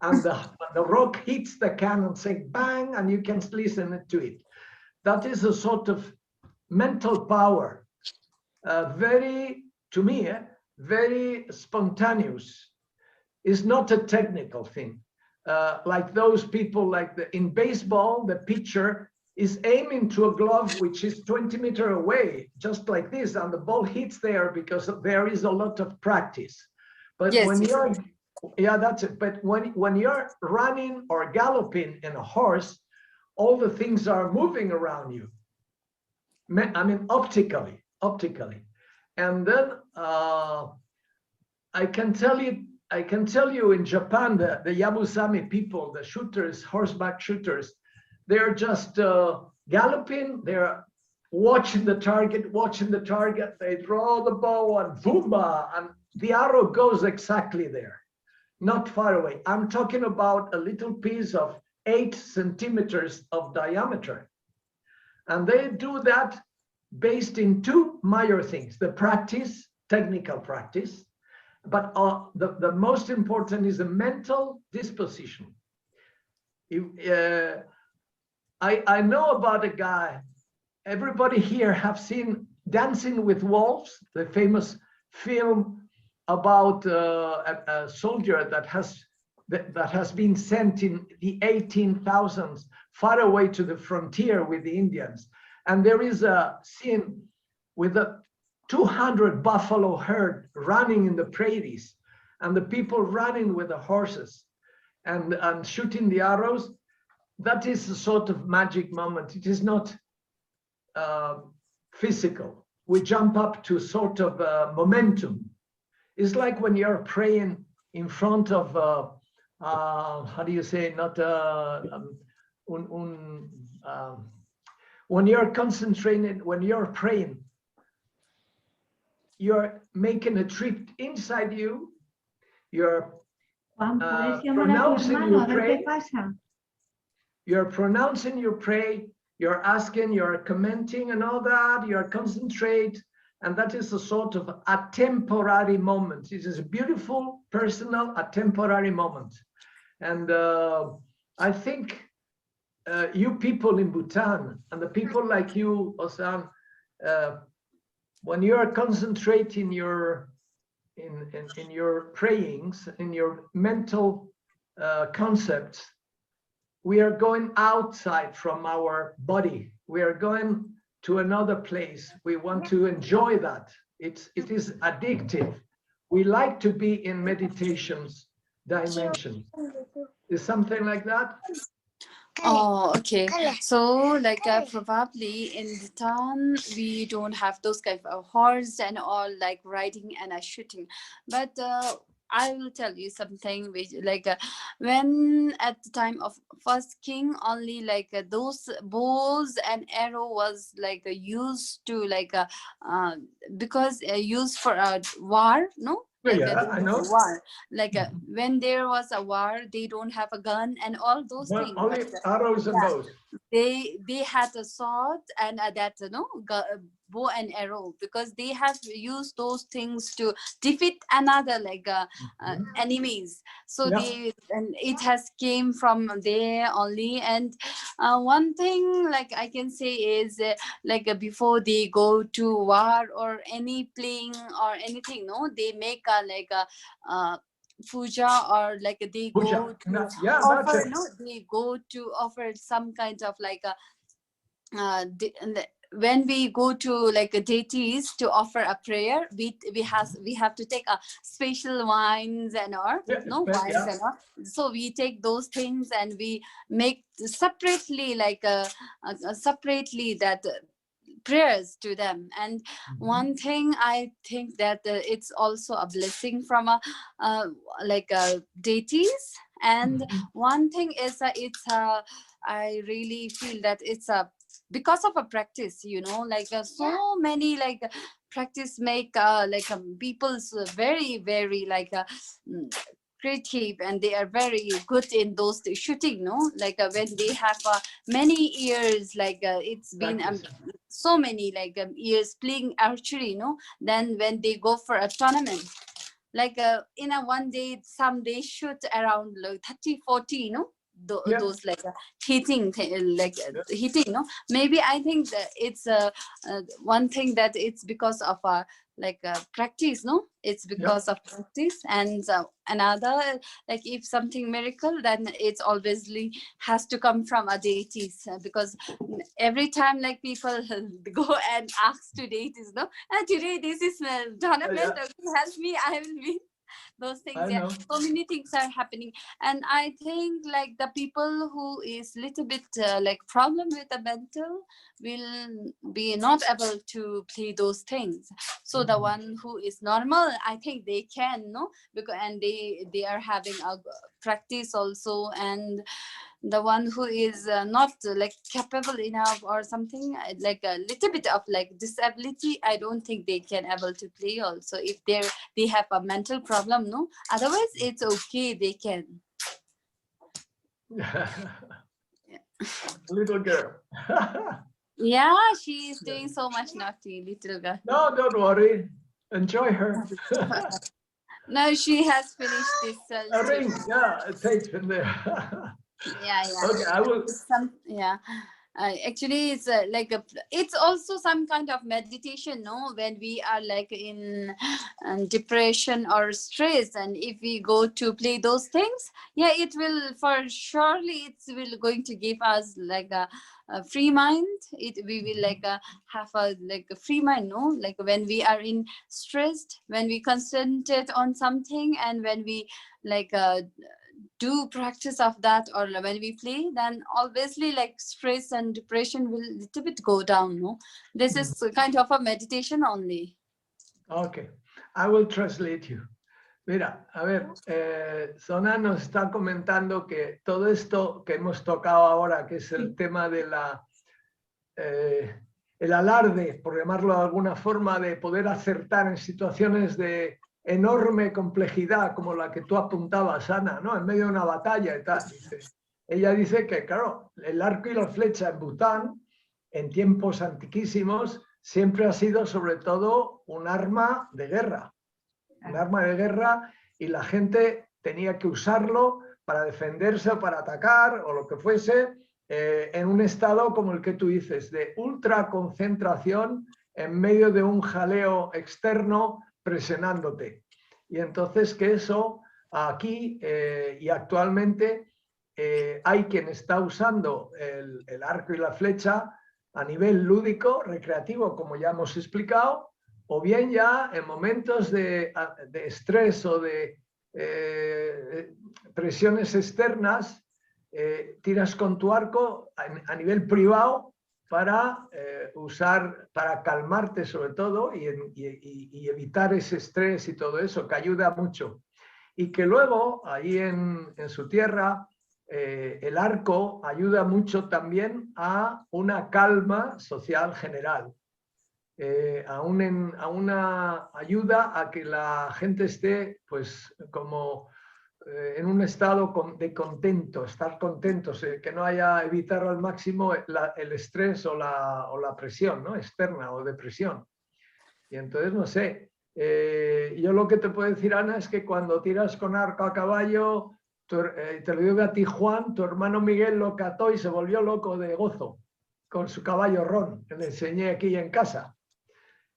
And the rock hits the can and say bang, and you can listen to it. That is a sort of mental power, very spontaneous. It's not a technical thing. Like those people, in baseball, the pitcher is aiming to a glove which is 20 meters away, just like this, and the ball hits there because there is a lot of practice. But when you're that's it. But when you're running or galloping in a horse, all the things are moving around you. I mean, optically. And then I can tell you in Japan, the Yabusame people, the shooters, horseback shooters, they're just galloping. They're watching the target. They draw the bow and boomba, and the arrow goes exactly there. Not far away. I'm talking about a little piece of 8 centimeters of diameter. And they do that based in 2 major things, the practice, technical practice, but the most important is the mental disposition. I know about a guy, everybody here have seen Dancing with Wolves, the famous film about a soldier that has been sent in the 18,000s far away to the frontier with the Indians. And there is a scene with a 200 buffalo herd running in the prairies, and the people running with the horses and shooting the arrows. That is a sort of magic moment. It is not physical. We jump up to sort of momentum. It's like when you're praying in front of, how do you say, when you're concentrating, when you're praying you're making a trip inside you. You're Juan, ¿puedes llamar a tu pronouncing hermano your a ver qué prayer. pasa? You're pronouncing your prayer. You're asking. You're commenting, and all that. You're concentrate, and that is a sort of a temporary moment. It is a beautiful, personal, a temporary moment, and I think you people in Bhutan and the people like you, Osam, when you are concentrating your in your prayings, in your mental concepts, we are going outside from our body. We are going to another place. We want to enjoy that. It is addictive. We like to be in meditations dimensions. Is something like that? Oh, okay. So, like, probably in Bhutan, we don't have those kind of horse and all, like riding and shooting. But I will tell you something which, like, when at the time of first king, only like those bows and arrow was like used to like because used for a war, no? Like, Yeah, I know. War. Like when there was a war, they don't have a gun and all those things. Only arrows and bows. They had a sword and that bow and arrow, because they have used those things to defeat another like enemies. So they, and it has came from there only. And one thing like I can say is like before they go to war or any playing or anything, no, they make a like a puja, or like they go to offer, no, they go to offer some kind of like a when we go to like deities to offer a prayer, we have to take a special wines and all, wines and all. So we take those things and we make separately like separately that prayers to them. And one thing I think that it's also a blessing from a like deities. And one thing is it's I really feel that it's a because of a practice, you know, like so many like practice make like people's very like creative, and they are very good in those shooting, no, like when they have many years like it's been so many like years playing archery, no, then when they go for a tournament, like in a one day, some they shoot around like 30-40, no, those like hitting like hitting, no, maybe I think that it's one thing that it's because of like practice, no, it's because of practice. And another, like if something miracle, then it's obviously has to come from a deities, because every time like people go and ask to deities, no, today this is tournament, help me, I will win. Those things, so many things are happening. And I think like the people who is little bit like problem with the mental will be not able to play those things. So the one who is normal, I think they can, no, because and they are having a practice also. And the one who is not like capable enough or something, like a little bit of like disability, I don't think they can able to play also, if they have a mental problem, no, otherwise it's okay, they can. Little girl. Yeah, she is doing so much naughty, little girl. No, don't worry, enjoy her. No, she has finished this a ring, it takes in there. Yeah. Okay, I will. Actually, it's like it's also some kind of meditation, no, when we are like in depression or stress, and if we go to play those things, it will for surely it will going to give us like a free mind. We will like have a like a free mind, no, like when we are in stressed, when we concentrate on something, and when we like do practice of that, or when we play, then obviously like stress and depression will little bit go down, no. This is kind of a meditation only. Okay, I will translate you. Mira, a ver, Sonam nos está comentando que todo esto que hemos tocado ahora, que es el tema de la el alarde, por llamarlo de alguna forma, de poder acertar en situaciones de enorme complejidad, como la que tú apuntabas, Ana, ¿no? En medio de una batalla y tal. Ella dice que, claro, el arco y la flecha en Bután, en tiempos antiquísimos, siempre ha sido sobre todo un arma de guerra. Un arma de guerra, y la gente tenía que usarlo para defenderse o para atacar o lo que fuese, en un estado como el que tú dices, de ultra concentración en medio de un jaleo externo presionándote. Y entonces que eso aquí y actualmente hay quien está usando el arco y la flecha a nivel lúdico, recreativo, como ya hemos explicado, o bien ya en momentos de estrés o de presiones externas, tiras con tu arco a nivel privado para usar, para calmarte sobre todo y evitar ese estrés y todo eso, que ayuda mucho. Y que luego, ahí en su tierra, el arco ayuda mucho también a una calma social general. A una ayuda a que la gente esté pues como en un estado de contento, estar contentos, que no haya, evitar al máximo el estrés o la presión, ¿no? Externa o depresión. Y entonces, no sé, yo lo que te puedo decir, Ana, es que cuando tiras con arco a caballo, te lo digo a ti, Juan, tu hermano Miguel lo cató y se volvió loco de gozo con su caballo Ron, que le enseñé aquí en casa.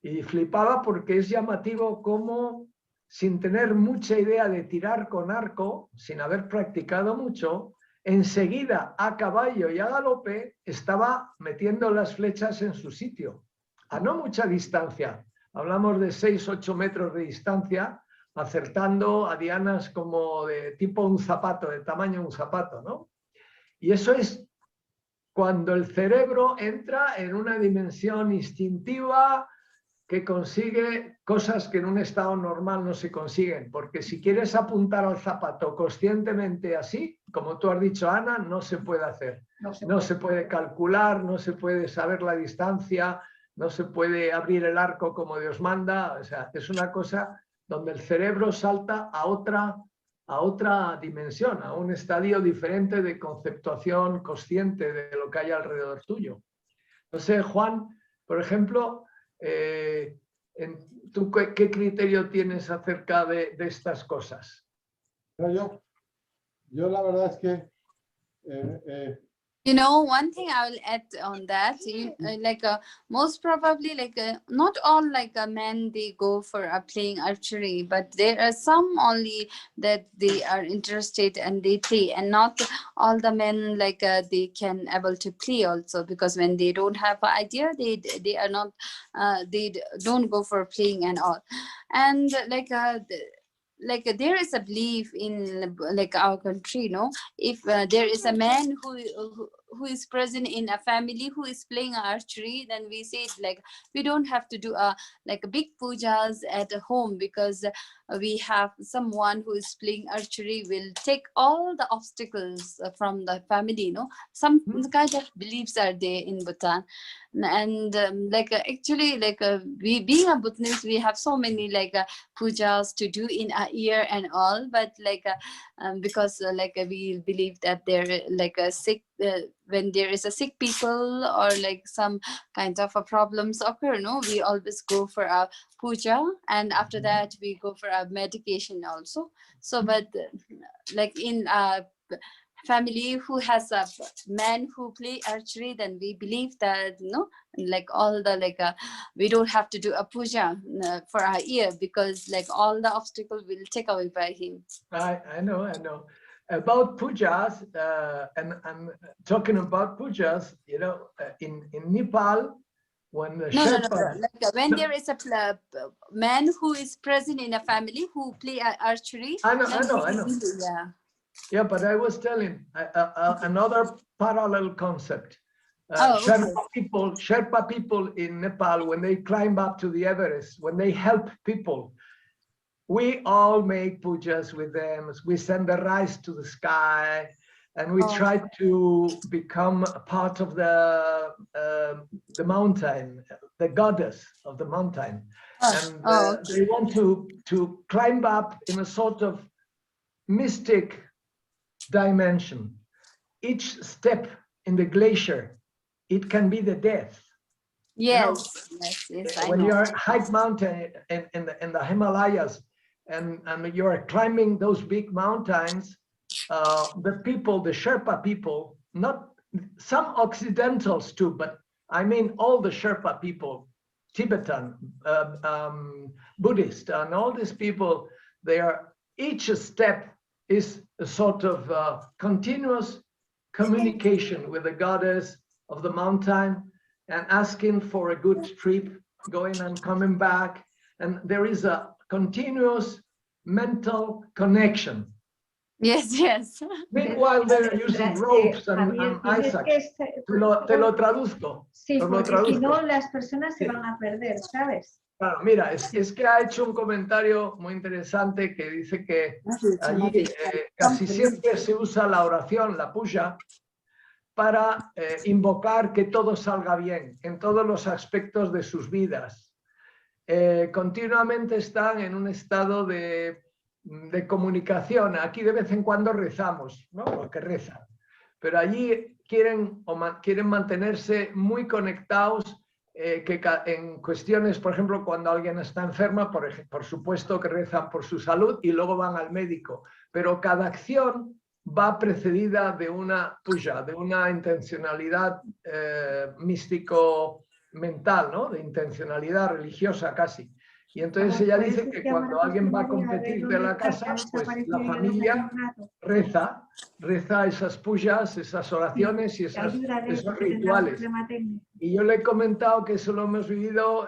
Y flipaba porque es llamativo cómo, sin tener mucha idea de tirar con arco, sin haber practicado mucho, enseguida a caballo y a galope estaba metiendo las flechas en su sitio, a no mucha distancia. Hablamos de 6-8 metros de distancia, acertando a dianas como de tipo un zapato, de tamaño de un zapato, ¿no? Y eso es cuando el cerebro entra en una dimensión instintiva que consigue cosas que en un estado normal no se consiguen, porque si quieres apuntar al zapato conscientemente así, como tú has dicho, Ana, no se puede hacer. No se puede calcular, no se puede saber la distancia, no se puede abrir el arco como Dios manda. O sea, es una cosa donde el cerebro salta a otra dimensión, a un estadio diferente de conceptuación consciente de lo que hay alrededor tuyo. No sé, Juan, por ejemplo, ¿tú qué criterio tienes acerca de estas cosas? Yo la verdad es que You know, one thing I will add on that, most probably, not all men, they go for playing archery, but there are some only that they are interested and they play, and not all the men they can able to play also, because when they don't have an idea, they are not, they don't go for playing and all, and there is a belief in our country, no? If there is a man who is present in a family who is playing archery, then we say we don't have to do a big pujas at home, because we have someone who is playing archery will take all the obstacles from the family, no? Some kind of beliefs are there in Bhutan. And actually we being a Bhutanese, we have so many pujas to do in a year and all, but because we believe that there a sick when there is a sick people or some kind of a problems occur, no, we always go for a puja, and after that we go for a medication also. So but in a family who has a man who play archery, then we believe that all the we don't have to do a puja for a year, because all the obstacles will take away by him. I know about pujas, and I'm talking about pujas, in Nepal, when the Sherpa... when there is a man who is present in a family who play archery. I know. Yeah, but I was telling another parallel concept. Sherpa people in Nepal, when they climb up to the Everest, when they help people, we all make pujas with them. We send the rice to the sky, and we try to become a part of the the mountain, the goddess of the mountain. And okay. they want to climb up in a sort of mystic dimension. Each step in the glacier, it can be the death. Yes, You know, yes, I when know. you are hike mountain in the Himalayas and you are climbing those big mountains, the people, the Sherpa people, not some Occidentals too, but I mean all the Sherpa people, Tibetan, Buddhist, and all these people, they are, each step is a sort of continuous communication with the goddess of the mountain and asking for a good trip, going and coming back. And there is a continuous mental connection. Yes, yes. Meanwhile, they're using ropes and Isaacs. Te lo traduzco. Sí, Te lo porque si traduzco. no las personas se van a perder, ¿sabes? Claro, mira, es que ha hecho un comentario muy interesante que dice que allí casi siempre se usa la oración, la puja, para invocar que todo salga bien en todos los aspectos de sus vidas. Continuamente están en un estado de comunicación. Aquí de vez en cuando rezamos, ¿no? Lo que rezan. Pero allí quieren mantenerse muy conectados, que en cuestiones, por ejemplo, cuando alguien está enferma, por supuesto que rezan por su salud y luego van al médico. Pero cada acción va precedida de una puja, de una intencionalidad místico-mental, ¿no? De intencionalidad religiosa casi. Y entonces ella dice que cuando alguien va a competir de la casa, pues la familia reza esas pujas, esas oraciones y esos rituales. Y yo le he comentado que eso lo hemos vivido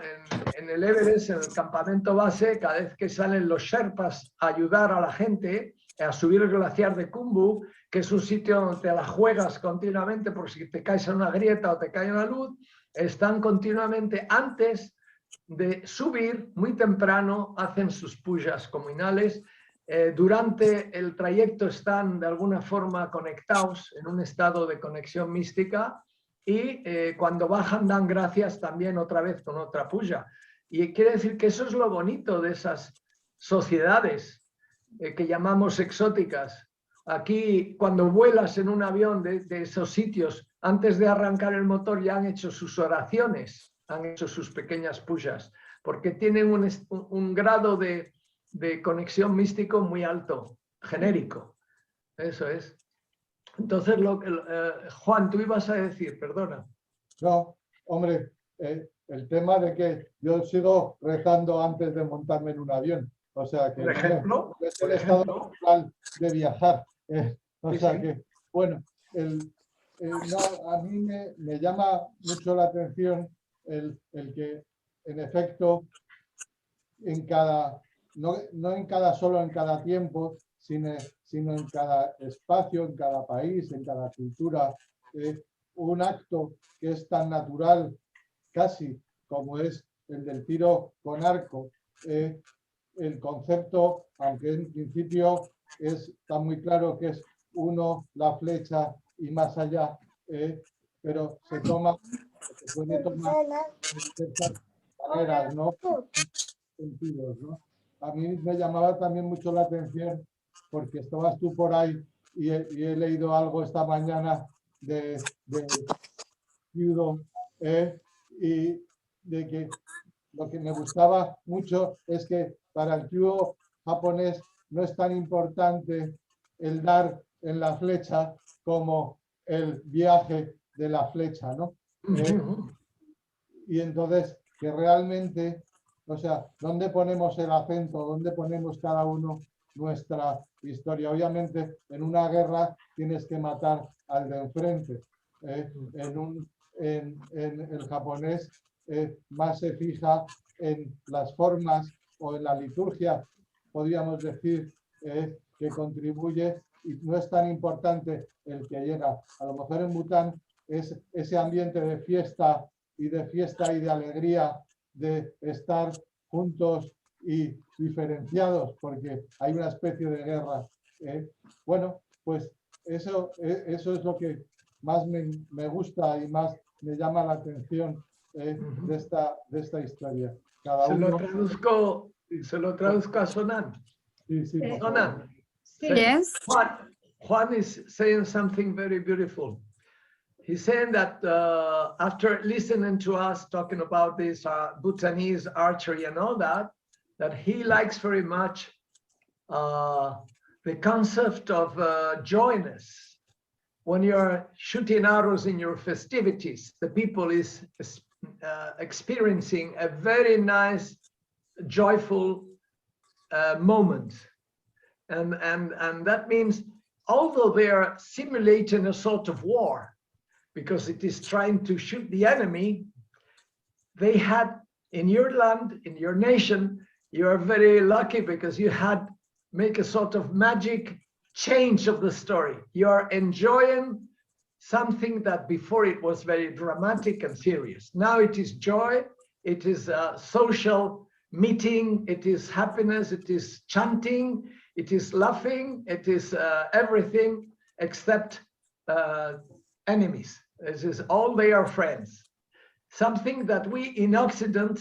en el Everest, en el campamento base, cada vez que salen los Sherpas a ayudar a la gente a subir el glaciar de Khumbu, que es un sitio donde te la juegas continuamente por si te caes en una grieta o te cae una luz, están continuamente antes de subir, muy temprano, hacen sus pujas comunales. Durante el trayecto están de alguna forma conectados en un estado de conexión mística y cuando bajan dan gracias también otra vez con otra puja. Y quiere decir que eso es lo bonito de esas sociedades que llamamos exóticas. Aquí, cuando vuelas en un avión de esos sitios, antes de arrancar el motor ya han hecho sus oraciones, han hecho sus pequeñas pujas, porque tienen un grado de conexión místico muy alto, genérico. Eso es. Entonces, Juan, tú ibas a decir, perdona. No, hombre, el tema de que yo sigo rezando antes de montarme en un avión. O sea que por ejemplo, es el estado natural de viajar. O sea que, bueno, no, a mí me llama mucho la atención el que, en efecto, no en cada solo en cada tiempo, sino en cada espacio, en cada país, en cada cultura, un acto que es tan natural casi como es el del tiro con arco. El concepto, aunque en principio está muy claro que es uno, la flecha y más allá, pero se puede tomar de ciertas maneras, ¿no? Sentidos, ¿no? A mí me llamaba también mucho la atención porque estabas tú por ahí y he leído algo esta mañana de judo, y de que lo que me gustaba mucho es que para el judo japonés no es tan importante el dar en la flecha como el viaje de la flecha, ¿no? Y entonces que realmente, o sea, ¿dónde ponemos el acento? ¿Dónde ponemos cada uno nuestra historia? Obviamente, en una guerra tienes que matar al de enfrente. En el japonés más se fija en las formas o en la liturgia, podríamos decir, que contribuye, y no es tan importante el que llega. A lo mejor en Bután es ese ambiente de fiesta y de alegría, de estar juntos y diferenciados, porque hay una especie de guerra. Bueno, pues eso es lo que más me gusta y más me llama la atención de esta historia. Cada Se uno... lo traduzco a Sonam. Sí, por favor. Sonam. Sí. Yes. Juan is saying something very beautiful. He's saying that after listening to us talking about this Bhutanese archery and all that he likes very much the concept of joyness. When you're shooting arrows in your festivities, the people is experiencing a very nice, joyful moment. And that means, although they are simulating a sort of war, because it is trying to shoot the enemy, they had in your land, in your nation, you are very lucky because you had make a sort of magic change of the story. You are enjoying something that before it was very dramatic and serious. Now it is joy, it is a social meeting, it is happiness, it is chanting, it is laughing, it is everything except enemies. This is all they are friends. Something that we in Occident,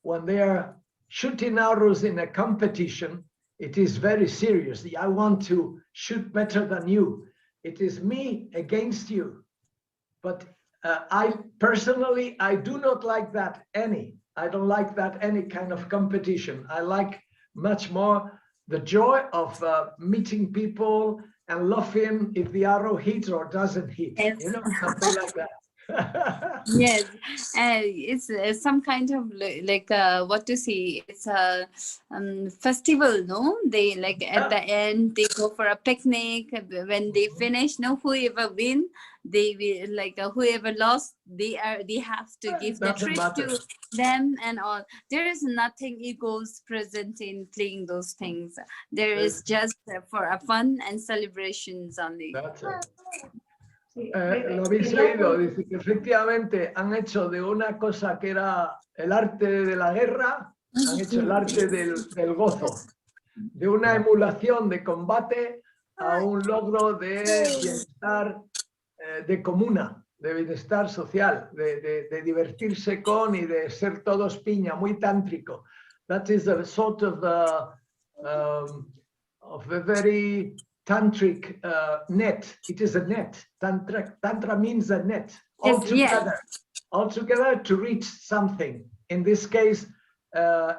when they are shooting arrows in a competition, it is very serious. I want to shoot better than you. It is me against you. But I personally, I do not like that I don't like that any kind of competition. I like much more the joy of meeting people and laughing if the arrow hits or doesn't hit, Yes. you know, something like that. Yes, it's some kind of like what to say, it's a festival, no? They like at the end they go for a picnic. When they finish, no, whoever win, they will like whoever lost, they have to give the Doesn't treat matter. to them and all. There is nothing egos present in playing those things. There is just for a fun and celebrations only. That's it. Sí, Lo habéis oído, dice que efectivamente han hecho de una cosa que era el arte de la guerra, han hecho el arte del gozo, de una emulación de combate a un logro de bienestar de comuna, de bienestar social, de divertirse con y de ser todos piña, muy tántrico. That is a sort of a very tantric net. It is a net. Tantra means a net. All together to reach something. In this case,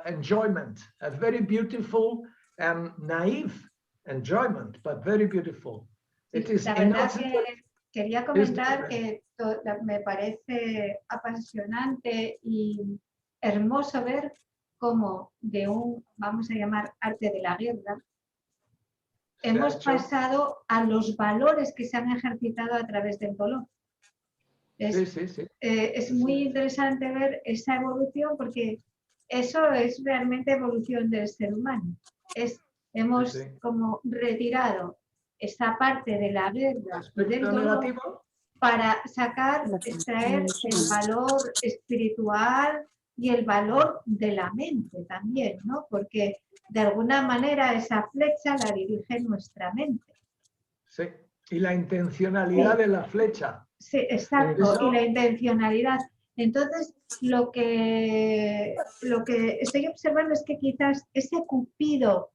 enjoyment. A very beautiful and naive enjoyment, but very beautiful. It is. La verdad que quería comentar que me parece apasionante y hermoso ver cómo de un, vamos a llamar, arte de la guerra, hemos pasado a los valores que se han ejercitado a través del dolor. Es muy interesante ver esa evolución porque eso es realmente evolución del ser humano. Hemos como retirado esa parte de la guerra del dolor para extraer el valor espiritual y el valor de la mente también, ¿no? Porque de alguna manera esa flecha la dirige nuestra mente. Sí, y la intencionalidad de la flecha. Sí, exacto, y la intencionalidad. Entonces, lo que estoy observando es que quizás ese cupido,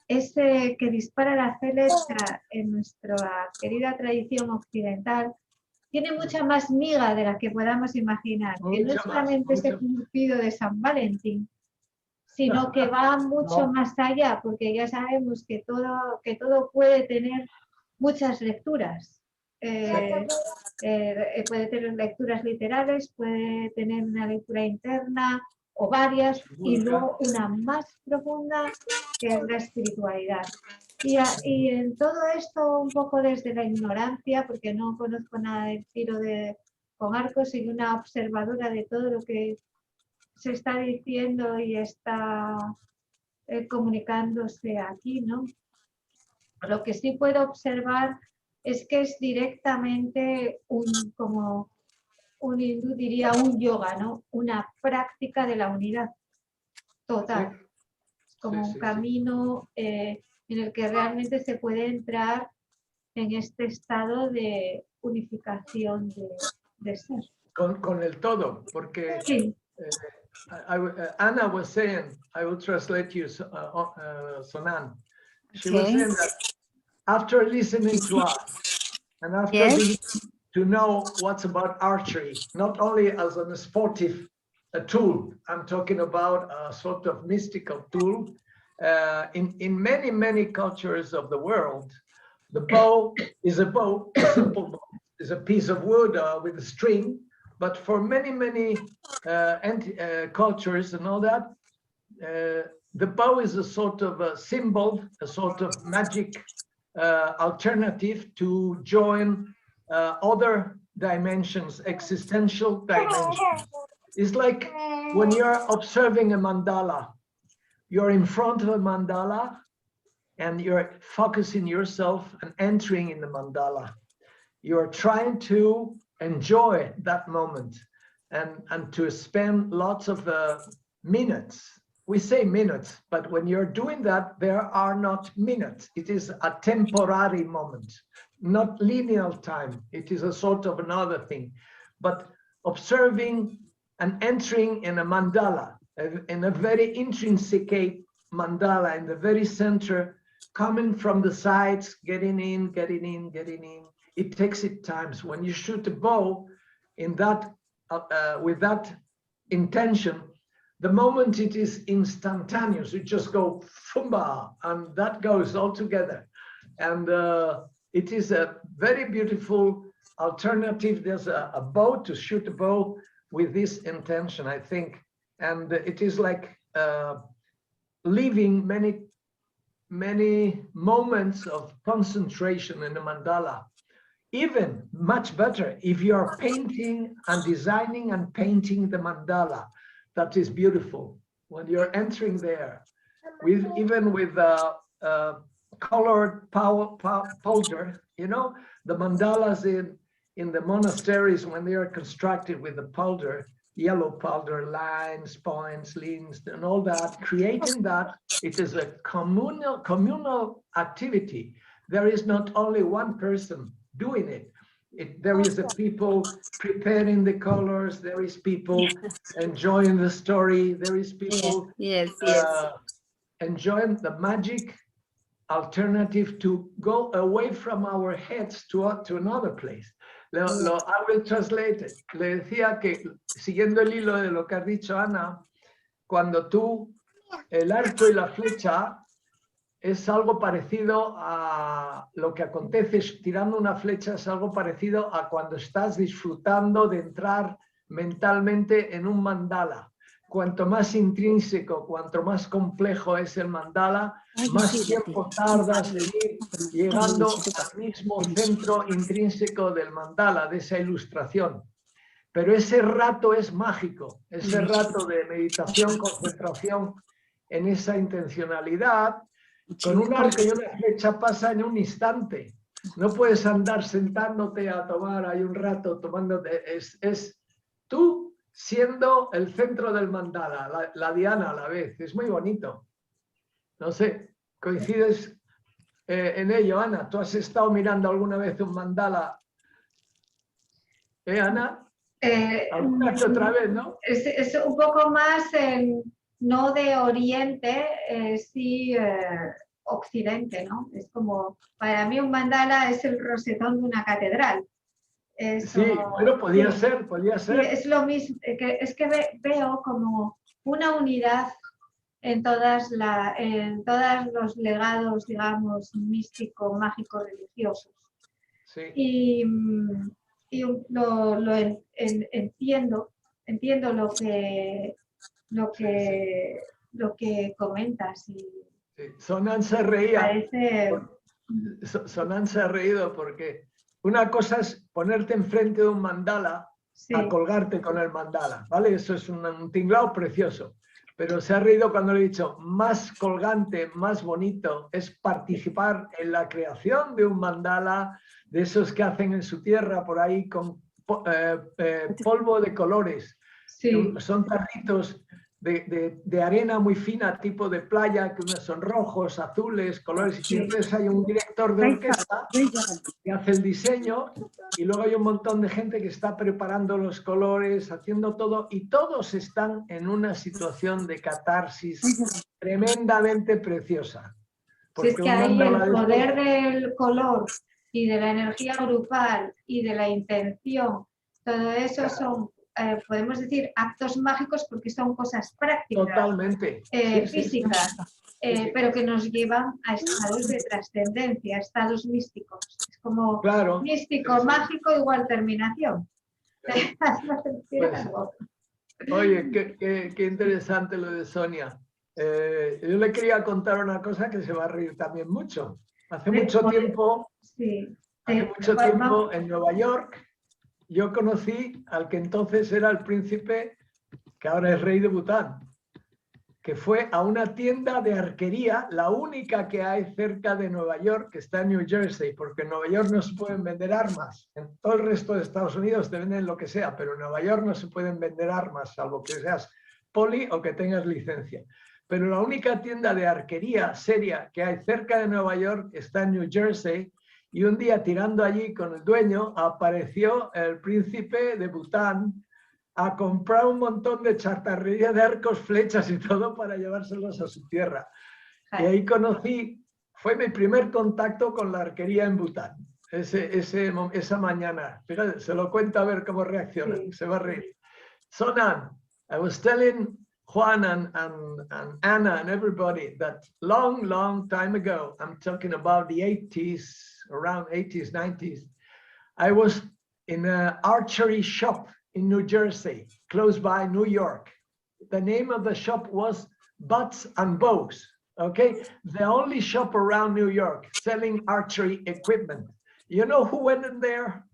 ese que dispara la flecha en nuestra querida tradición occidental, tiene mucha más miga de la que podamos imaginar. Que no es solamente ese cupido de San Valentín, sino que va mucho más allá, porque ya sabemos que todo puede tener muchas lecturas. Puede tener lecturas literales, puede tener una lectura interna o varias, y luego una más profunda que es la espiritualidad. Y en todo esto, un poco desde la ignorancia, porque no conozco nada del tiro con arco, soy una observadora de todo lo que se está diciendo y está comunicándose aquí, ¿no? Lo que sí puedo observar es que es directamente como un hindú diría, un yoga, ¿no? Una práctica de la unidad total. Es como un camino en el que realmente se puede entrar en este estado de unificación de ser. con el todo, porque Sí. Anna was saying, I will translate you, Sonam. She was Okay. saying that after listening to us and after Yes. being to know what's about archery, not only as a sportive tool, I'm talking about a sort of mystical tool. In many cultures of the world, the bow is a bow, a simple bow, is a piece of wood with a string. But for many cultures and all that, the bow is a sort of a symbol, a sort of magic alternative to join other dimensions, existential dimensions. It's like when you're observing a mandala, you're in front of a mandala and you're focusing yourself and entering in the mandala. You're trying to enjoy that moment and to spend lots of minutes. We say minutes, but when you're doing that, there are not minutes. It is a temporary moment, not linear time. It is a sort of another thing. But observing and entering in a mandala, in a very intrinsic mandala, in the very center, coming from the sides, getting in. It takes it times. When you shoot a bow in that with that intention, the moment it is instantaneous, you just go fumba, and that goes all together. And it is a very beautiful alternative. There's a bow to shoot a bow with this intention, I think. And it is like living many moments of concentration in the mandala. Even much better if you are painting and designing and painting the mandala. That is beautiful when you're entering there, even with colored powder. You know, the mandalas in the monasteries, when they are constructed with the powder, yellow powder, lines, points, lines, and all that, creating that, it is a communal activity. There is not only one person doing it. There is a people preparing the colors, there is people enjoying the story, there is people Yes. enjoying the magic alternative to go away from our heads to another place. I will translate it. Le decía que, siguiendo el hilo de lo que has dicho, Ana, cuando tú, el arco y la flecha, es algo parecido a lo que acontece tirando una flecha, es algo parecido a cuando estás disfrutando de entrar mentalmente en un mandala. Cuanto más intrínseco, cuanto más complejo es el mandala, más tiempo tardas en ir llegando al mismo centro intrínseco del mandala, de esa ilustración. Pero ese rato es mágico, ese rato de meditación, concentración en esa intencionalidad. Con un arco y una flecha pasa en un instante. No puedes andar sentándote a tomar ahí un rato, tomándote. Es tú siendo el centro del mandala, la diana a la vez. Es muy bonito. No sé, ¿coincides en ello, Ana? ¿Tú has estado mirando alguna vez un mandala? Ana? Alguna que otra vez, ¿no? Es un poco más, no de Oriente, sí Occidente, ¿no? Es como, para mí un mandala es el rosetón de una catedral. Eso, sí, bueno, podía sí, ser. Sí, es lo mismo, es que veo como una unidad en todos los legados, digamos, místicos, mágicos, religiosos. Sí. Y entiendo lo que comentas. Y Sonam se reía. Parece... Sonam se ha reído porque una cosa es ponerte enfrente de un mandala, sí, a colgarte con el mandala, ¿vale? Eso es un tinglao precioso. Pero se ha reído cuando le he dicho, más colgante, más bonito, es participar en la creación de un mandala, de esos que hacen en su tierra por ahí con polvo de colores. Sí. Son tarritos de arena muy fina, tipo de playa, que unos son rojos, azules, colores, y entonces hay un director de orquesta que hace el diseño, y luego hay un montón de gente que está preparando los colores, haciendo todo, y todos están en una situación de catarsis tremendamente preciosa. Si es que ahí el poder del color y de la energía grupal y de la intención, todo eso son, podemos decir, actos mágicos porque son cosas prácticas, totalmente físicas, sí. pero que nos llevan a estados de trascendencia, a estados místicos. Es como místico, mágico igual terminación. Pues, oye, qué interesante lo de Sonia. Yo le quería contar una cosa que se va a reír también mucho. Hace mucho tiempo en Nueva York, yo conocí al que entonces era el príncipe, que ahora es rey de Bután, que fue a una tienda de arquería, la única que hay cerca de Nueva York, que está en New Jersey, porque en Nueva York no se pueden vender armas. En todo el resto de Estados Unidos te venden lo que sea, pero en Nueva York no se pueden vender armas, salvo que seas poli o que tengas licencia. Pero la única tienda de arquería seria que hay cerca de Nueva York está en New Jersey, y un día tirando allí con el dueño apareció el príncipe de Bután a comprar un montón de chatarrería de arcos, flechas y todo para llevárselos a su tierra. Y ahí fue mi primer contacto con la arquería en Bután, esa mañana. Fíjate, se lo cuento a ver cómo reacciona, se va a reír. Sonam, I was telling Juan and Anna and everybody that long time ago, I'm talking about the 80s, around 80s, 90s, I was in an archery shop in New Jersey, close by New York. The name of the shop was Butts and Bows, okay? The only shop around New York selling archery equipment. You know who went in there?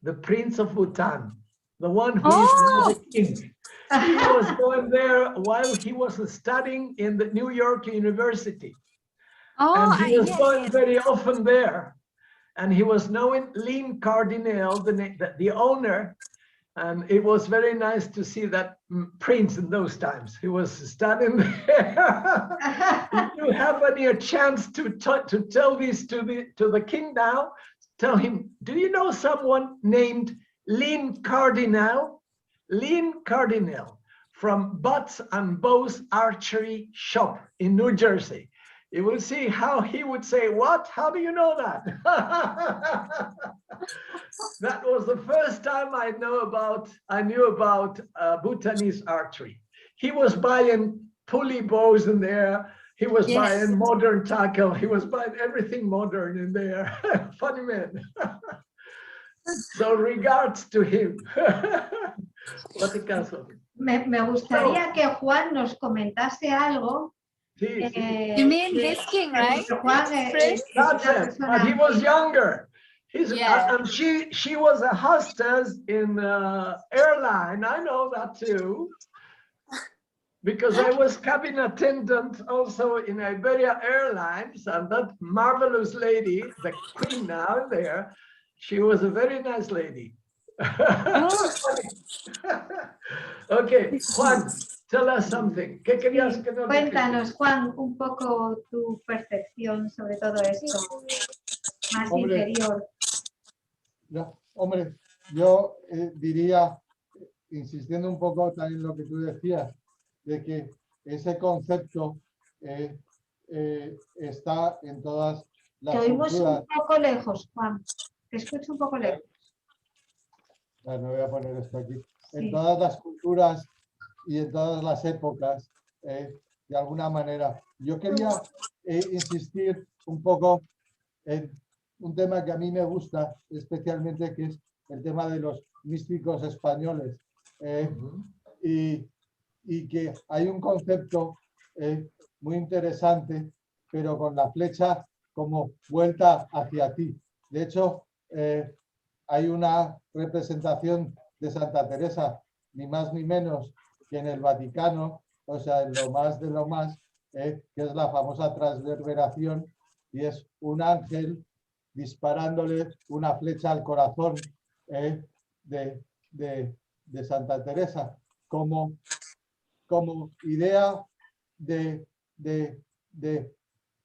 The Prince of Bhutan, the one who is now the king. He was going there while he was studying in the New York University. And he was going very often there. And he was knowing Lynn Cardinal, the owner. And it was very nice to see that prince in those times. He was standing there. If you have any chance to tell this to the king now, tell him, do you know someone named Lynn Cardinal? Lynn Cardinal from Butts and Bows Archery Shop in New Jersey. You will see how he would say, what? How do you know that? That was the first time I knew about Bhutanese archery. He was buying pulley bows in there. He was buying modern tackle. He was buying everything modern in there. Funny man. So regards to him. Me gustaría que Juan nos comentase algo. You mean this king, right? Juan, that's it. But he was younger. And she was a hostess in airline. I know that too. Because I was cabin attendant also in Iberia Airlines, and that marvelous lady, the queen now there, she was a very nice lady. Okay, Juan, tell us something. ¿Qué querías que nos Cuéntanos, Juan, un poco tu percepción sobre todo esto, más interior. Hombre, yo diría, insistiendo un poco también en lo que tú decías, de que ese concepto está en todas las Te oímos culturas. un poco lejos, Juan. Te escucho un poco lejos. Me voy a poner esto aquí. Sí. En todas las culturas y en todas las épocas, de alguna manera. Yo quería insistir un poco en un tema que a mí me gusta especialmente, que es el tema de los místicos españoles. Y que hay un concepto muy interesante, pero con la flecha como vuelta hacia ti. De hecho, hay una representación de Santa Teresa, ni más ni menos que en el Vaticano, o sea, en lo más de lo más, que es la famosa transverberación, y es un ángel disparándole una flecha al corazón de Santa Teresa, como como idea de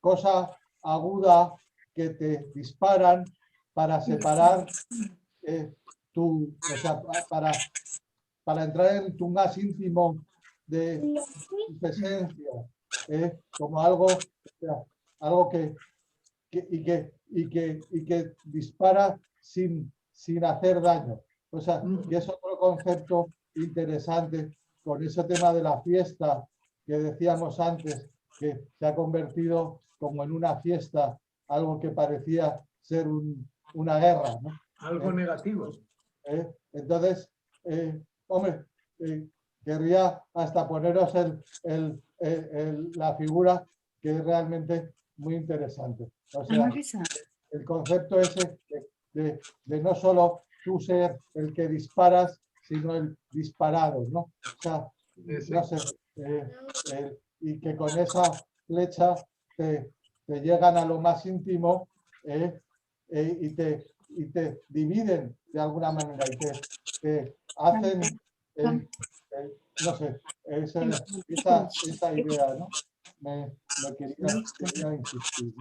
cosa aguda que te disparan para separar o sea, para entrar en tu más íntimo de tu presencia, como algo, o sea, algo que dispara sin hacer daño. O sea, que es otro concepto interesante con ese tema de la fiesta que decíamos antes, que se ha convertido como en una fiesta, algo que parecía ser una guerra, ¿no? Algo negativo. Entonces, hombre, querría hasta poneros la figura, que es realmente muy interesante. O sea, el concepto ese de no solo tú ser el que disparas, sino el disparado, ¿no? O sea, no sé, y que con esa flecha te llegan a lo más íntimo y te dividen de alguna manera y te hacen, no sé, esa idea, ¿no? Me quería insistir.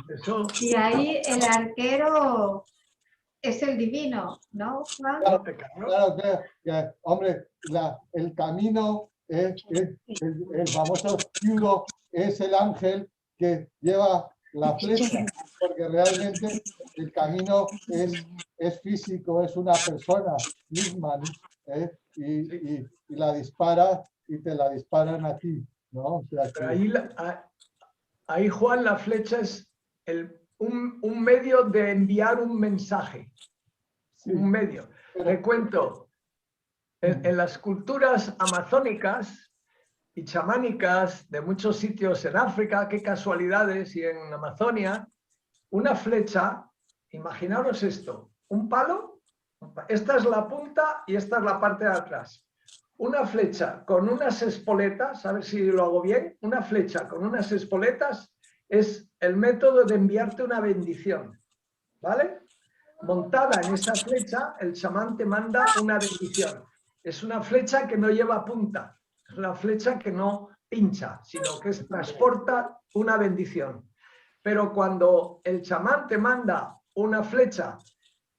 Y ahí el arquero es el divino, ¿no, Juan? Claro que, hombre, el camino, el famoso escudo, es el ángel que lleva la flecha, porque realmente el camino es físico, es una persona misma, ¿no? Y la dispara y te la disparan a ti, ¿no? O sea, pero ahí, Juan, la flecha es un medio de enviar un mensaje. Sí, un medio. Te cuento, en las culturas amazónicas y chamánicas de muchos sitios en África, qué casualidades, y en Amazonia, una flecha, imaginaros esto, un palo, esta es la punta y esta es la parte de atrás. Una flecha con unas espoletas, a ver si lo hago bien, una flecha con unas espoletas es el método de enviarte una bendición, ¿vale? Montada en esa flecha, el chamán te manda una bendición. Es una flecha que no lleva punta, es una flecha que no pincha, sino que transporta una bendición. Pero cuando el chamán te manda una flecha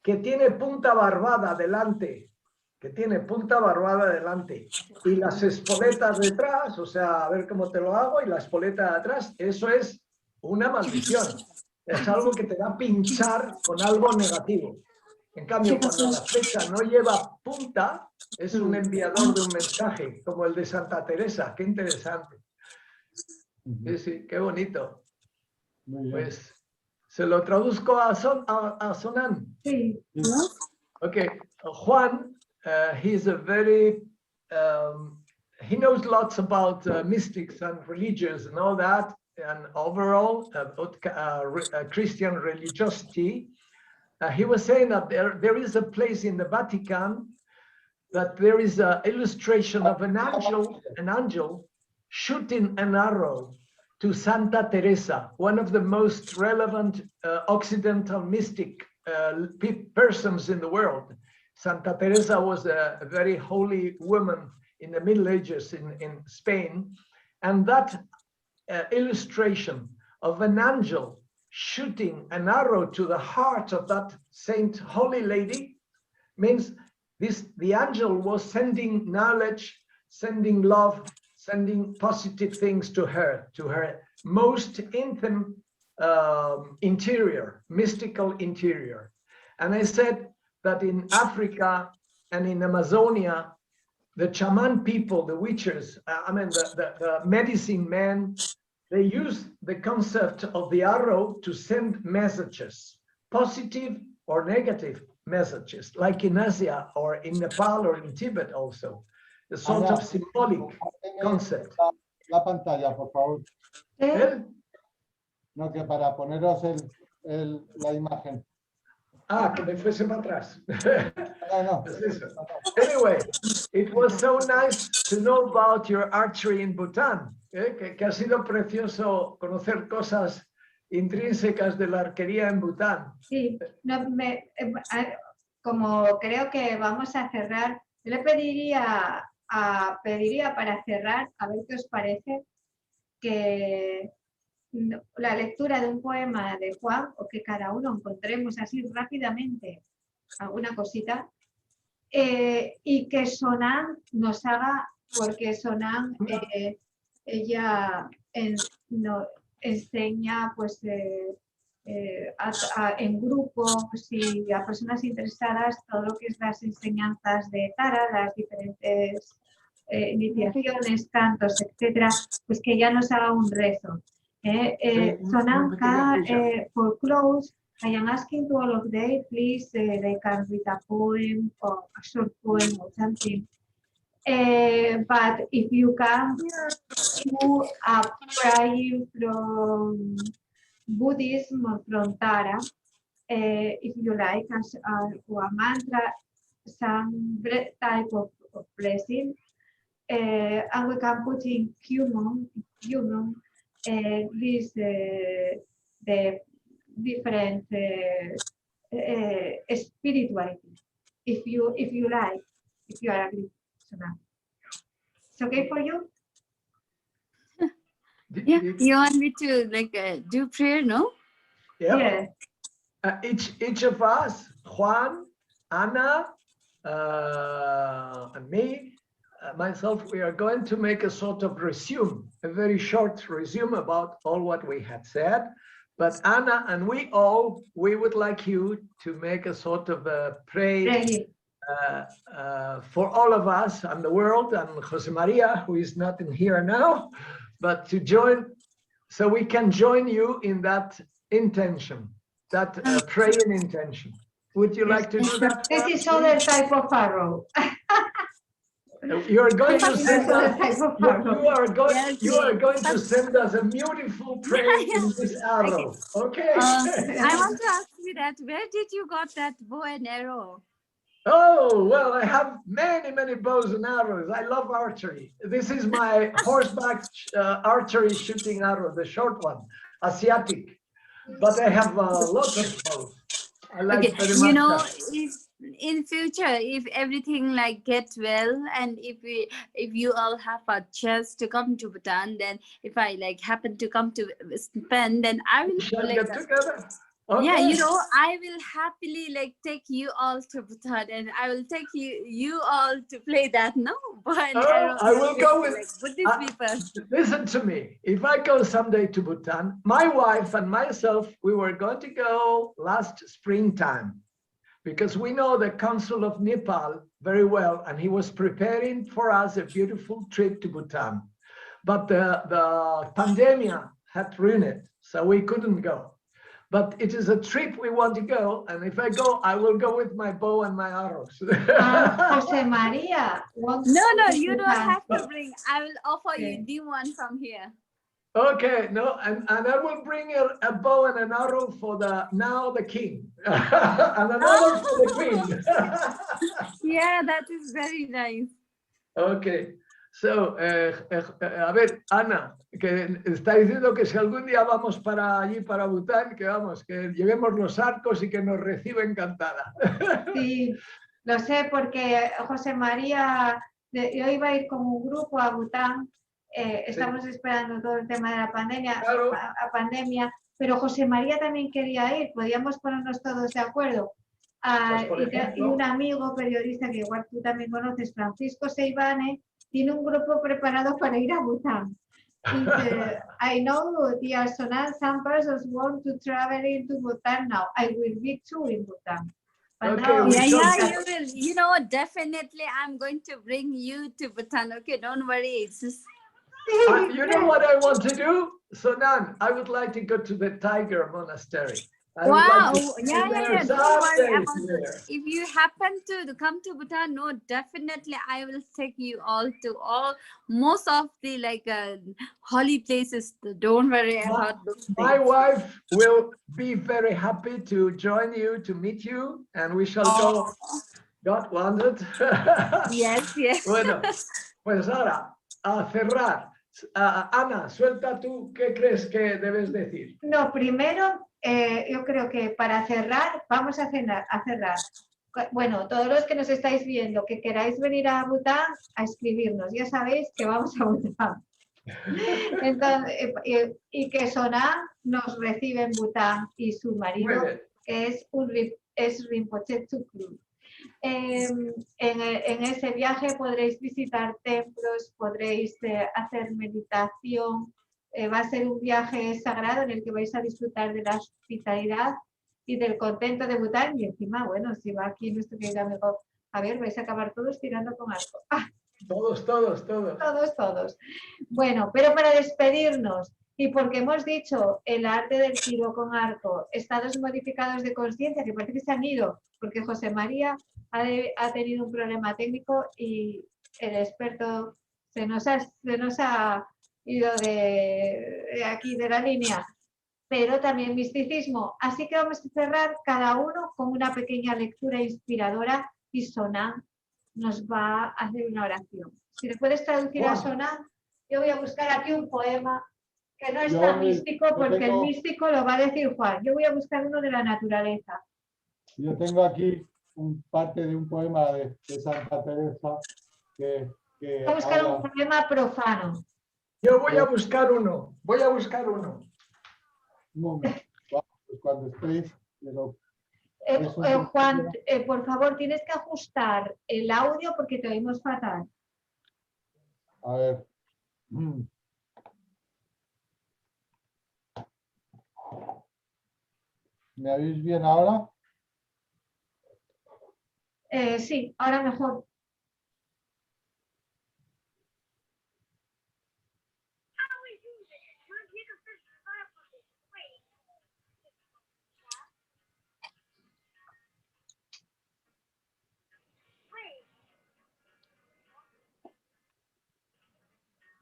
que tiene punta barbada delante, y las espoletas detrás, o sea, a ver cómo te lo hago, y la espoleta de atrás, eso es una maldición. Es algo que te va a pinchar con algo negativo. En cambio, cuando la flecha no lleva punta, es un enviador de un mensaje, como el de Santa Teresa. Qué interesante. Sí, sí, qué bonito. Pues se lo traduzco a Sonam. Sí. Okay, Juan, he's a very, he knows lots about mystics and religions and all that, and overall Christian religiosity. He was saying that there is a place in the Vatican that there is an illustration of an angel shooting an arrow to Santa Teresa, one of the most relevant Occidental mystic persons in the world. Santa Teresa was a very holy woman in the Middle Ages in Spain, and that illustration of an angel shooting an arrow to the heart of that saint holy lady means the angel was sending knowledge, sending love, sending positive things to her most intimate interior, mystical interior. And I said that in Africa and in Amazonia, the shaman people, the witches, the medicine men, they use the concept of the arrow to send messages, positive or negative messages, like in Asia or in Nepal or in Tibet also. The sort of symbolic concept. La pantalla, por favor. No, que para poneros la imagen. Ah, que me fuese para atrás. No. Anyway, it was so nice to know about your archery in Bhutan. Que ha sido precioso conocer cosas intrínsecas de la arquería en Bután. Sí, como creo que vamos a cerrar, le pediría pediría para cerrar, a ver qué os parece, que la lectura de un poema de Juan, o que cada uno encontremos así rápidamente alguna cosita, y que Sonam nos haga, porque Sonam ella enseña pues en grupos y a personas interesadas todo lo que es las enseñanzas de Tara, las diferentes iniciaciones, cantos, etcétera, pues que ya nos haga un rezo. Sonam, for close, I am asking to all of them, please, they can read a poem or a short poem or something. But if you can do a prayer from Buddhism or from Tara, if you like, or a mantra, some type of blessing, and we can put in human this the different spirituality, if you like, if you are agree. It's okay for you? Yeah, you want me to do prayer, no? Yeah. Each of us, Juan, Ana, and me, myself, we are going to make a sort of resume, a very short resume about all what we had said. But Ana and we would like you to make a sort of a prayer for all of us and the world, and José María, who is not in here now, but to join, so we can join you in that intention, that praying intention. Would you like to do that? This is other type of arrow. You are going to send us. You are going to send us a beautiful prayer in this arrow. Okay. I want to ask you that. Where did you got that bow and arrow? Oh, well, I have many bows and arrows. I love archery. This is my horseback archery shooting arrow, the short one, Asiatic. But I have lots of bows. I like very much. You know, if in future, if everything gets well, and if you all have a chance to come to Bhutan, then if I happen to come to Spain, then I will get together. Okay. Yeah, you know, I will happily take you all to Bhutan, and I will take you all to play that. No, but I will go with Buddhist people. Listen to me. If I go someday to Bhutan, my wife and myself, we were going to go last springtime, because we know the Council of Nepal very well, and he was preparing for us a beautiful trip to Bhutan. But the pandemic had ruined it, so we couldn't go. But it is a trip we want to go, and if I go, I will go with my bow and my arrows. José María. No, you don't have to bring. I will offer you the one from here. Okay, no, and I will bring a bow and an arrow for the king, and another for the queen. Yeah, that is very nice. Okay. So, a ver, Ana, que está diciendo que si algún día vamos para allí, para Bután, que vamos, que llevemos los arcos y que nos reciba encantada. Sí, lo sé porque José María, yo iba a ir con un grupo a Bután, estamos esperando todo el tema de la pandemia, pero José María también quería ir, podíamos ponernos todos de acuerdo. Y un amigo periodista que igual tú también conoces, Francisco Seivane, tiene un grupo preparado para ir a Bután. I know, dear Sonam, some persons want to travel into Bhutan now. I will be too in Bhutan. But okay, you will. You know, definitely I'm going to bring you to Bhutan. Okay, don't worry. It's just... you know what I want to do? Sonam, I would like to go to the Tiger Monastery. Wow, yeah. Don't worry about it. If you happen to come to Bhutan, no, definitely I will take you all to most of the holy places. Don't worry about those things. My wife will be very happy to join you, to meet you, and we shall go. God wanted. Yes. Bueno, pues ahora, a cerrar. Ana, suelta tú, ¿qué crees que debes decir? No, primero, yo creo que para cerrar, vamos a cerrar bueno, todos los que nos estáis viendo, que queráis venir a Bután, a escribirnos, ya sabéis que vamos a Bután. Entonces, y que Sonam nos recibe en Bután y su marido, que es Rinpoche Tsukru. En ese viaje podréis visitar templos, podréis hacer meditación. Va a ser un viaje sagrado en el que vais a disfrutar de la hospitalidad y del contento de Bután. Y encima, bueno, si va aquí nuestro querido amigo Javier, vais a acabar todos tirando con arco. ¡Ah! Todos. Bueno, pero para despedirnos, y porque hemos dicho el arte del tiro con arco, estados modificados de consciencia, que parece que se han ido, porque José María ha tenido un problema técnico y el experto se nos ha ido de aquí de la línea, pero también misticismo. Así que vamos a cerrar cada uno con una pequeña lectura inspiradora y Sonam nos va a hacer una oración. Si le puedes traducir a Sonam, yo voy a buscar aquí un poema que no es tan místico, porque el místico lo va a decir Juan. Yo voy a buscar uno de la naturaleza. Yo tengo aquí parte de un poema de Santa Teresa que voy a buscar un poema profano. Yo voy a buscar uno. Un momento. Pues cuando estéis... Juan, por favor, tienes que ajustar el audio porque te oímos fatal. A ver. ¿Me oís bien ahora? Sí, ahora mejor.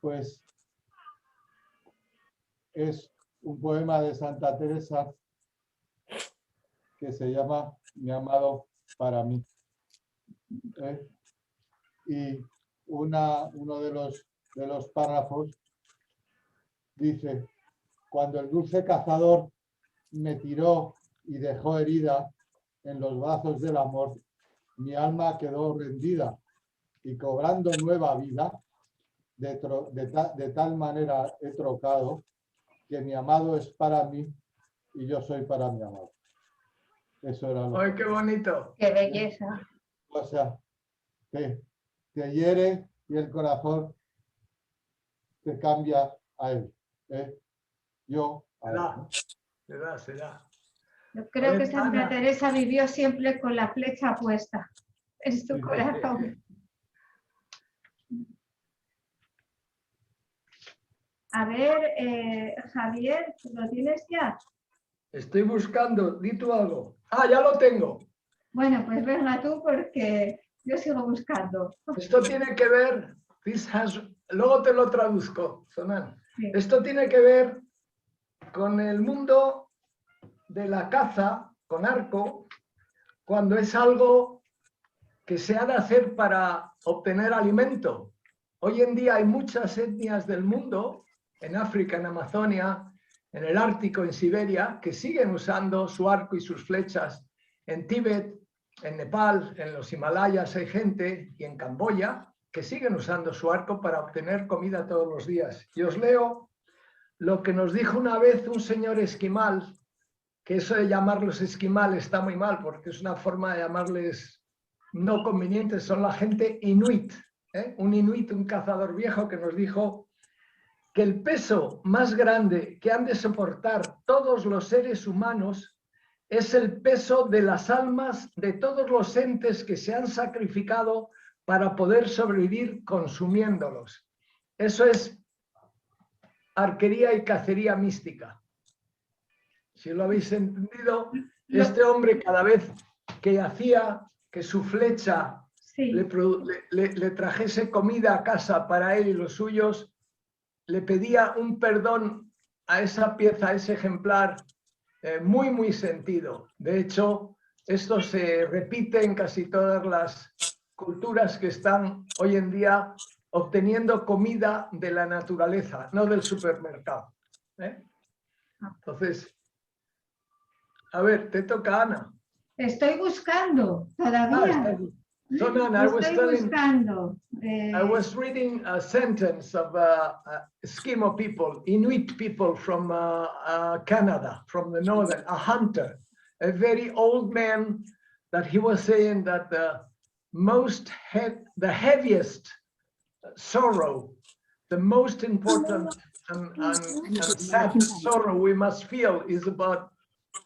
Pues es un poema de Santa Teresa que se llama Mi amado para mí. Y uno de los párrafos dice: cuando el dulce cazador me tiró y dejó herida en los brazos del amor, mi alma quedó rendida y cobrando nueva vida, de tal manera he trocado que mi amado es para mí y yo soy para mi amado. Eso era lo ¡Ay, qué bonito! ¡Qué belleza! O sea, te hiere y el corazón te cambia a él. Yo a él, ¿no? Será. Yo creo que Santa Teresa vivió siempre con la flecha puesta en su corazón. A ver, Javier, ¿lo tienes ya? Estoy buscando, di tú algo. ¡Ah, ya lo tengo! Bueno, pues venga tú porque yo sigo buscando. Esto tiene que ver, luego te lo traduzco, Sonam. Sí. Esto tiene que ver con el mundo de la caza con arco, cuando es algo que se ha de hacer para obtener alimento. Hoy en día hay muchas etnias del mundo, en África, en Amazonia, en el Ártico, en Siberia, que siguen usando su arco y sus flechas. En Tíbet, en Nepal, en los Himalayas hay gente, y en Camboya, que siguen usando su arco para obtener comida todos los días. Y os leo lo que nos dijo una vez un señor esquimal, que eso de llamarlos esquimal está muy mal, porque es una forma de llamarles no conveniente, son la gente inuit. Un inuit, un cazador viejo, que nos dijo que el peso más grande que han de soportar todos los seres humanos es el peso de las almas de todos los entes que se han sacrificado para poder sobrevivir consumiéndolos. Eso es arquería y cacería mística. Si lo habéis entendido, este hombre cada vez que hacía que su flecha le trajese comida a casa para él y los suyos, le pedía un perdón a esa pieza, a ese ejemplar, muy, muy sentido. De hecho, esto se repite en casi todas las culturas que están hoy en día obteniendo comida de la naturaleza, no del supermercado. Entonces, a ver, te toca, Ana. Estoy buscando todavía. Sonam, I was Estoy telling, buscando. I was reading a sentence of a Eskimo people, Inuit people from Canada, from the northern, a hunter, a very old man, that he was saying that the heaviest sorrow, the most important and sad sorrow we must feel is about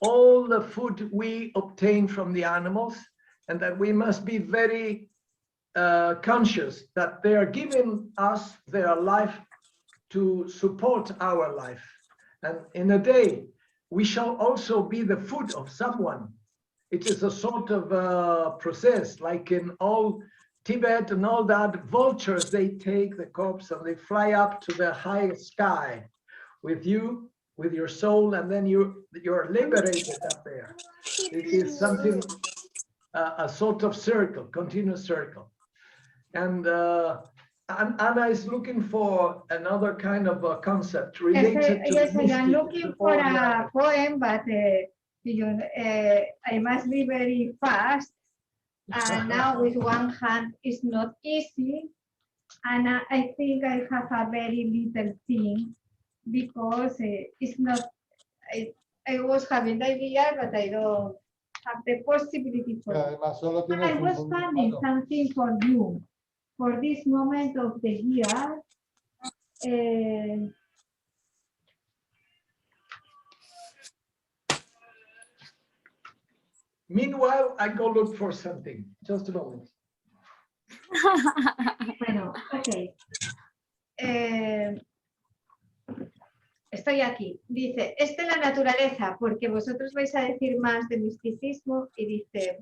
all the food we obtain from the animals, and that we must be very conscious that they are giving us their life to support our life. And in a day, we shall also be the food of someone. It is a sort of process, like in all Tibet and all that, vultures, they take the corpse and they fly up to the high sky with you, with your soul, and then you're liberated up there. It is something, a sort of circle, continuous circle. And Anna is looking for another kind of a concept related to yes, mystic, I'm looking for a poem, but I must be very fast. And now with one hand is not easy. And I think I have a very little thing because it's not, I was having the idea, but I don't have the possibility for it. And I was planning something for you, for this moment of the year. Meanwhile, I go look for something. Just a moment. Bueno, ok. Estoy aquí. Dice, esta es la naturaleza, porque vosotros vais a decir más de misticismo, y dice,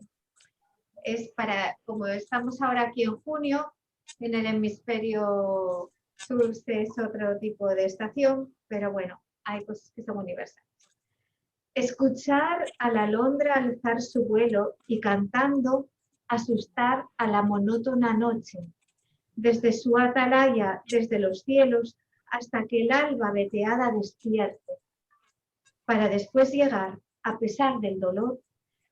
es para, como estamos ahora aquí en junio, en el hemisferio sur es otro tipo de estación, pero bueno, hay cosas que son universales. Escuchar a la alondra alzar su vuelo y cantando asustar a la monótona noche, desde su atalaya, desde los cielos, hasta que el alba veteada despierte, para después llegar, a pesar del dolor,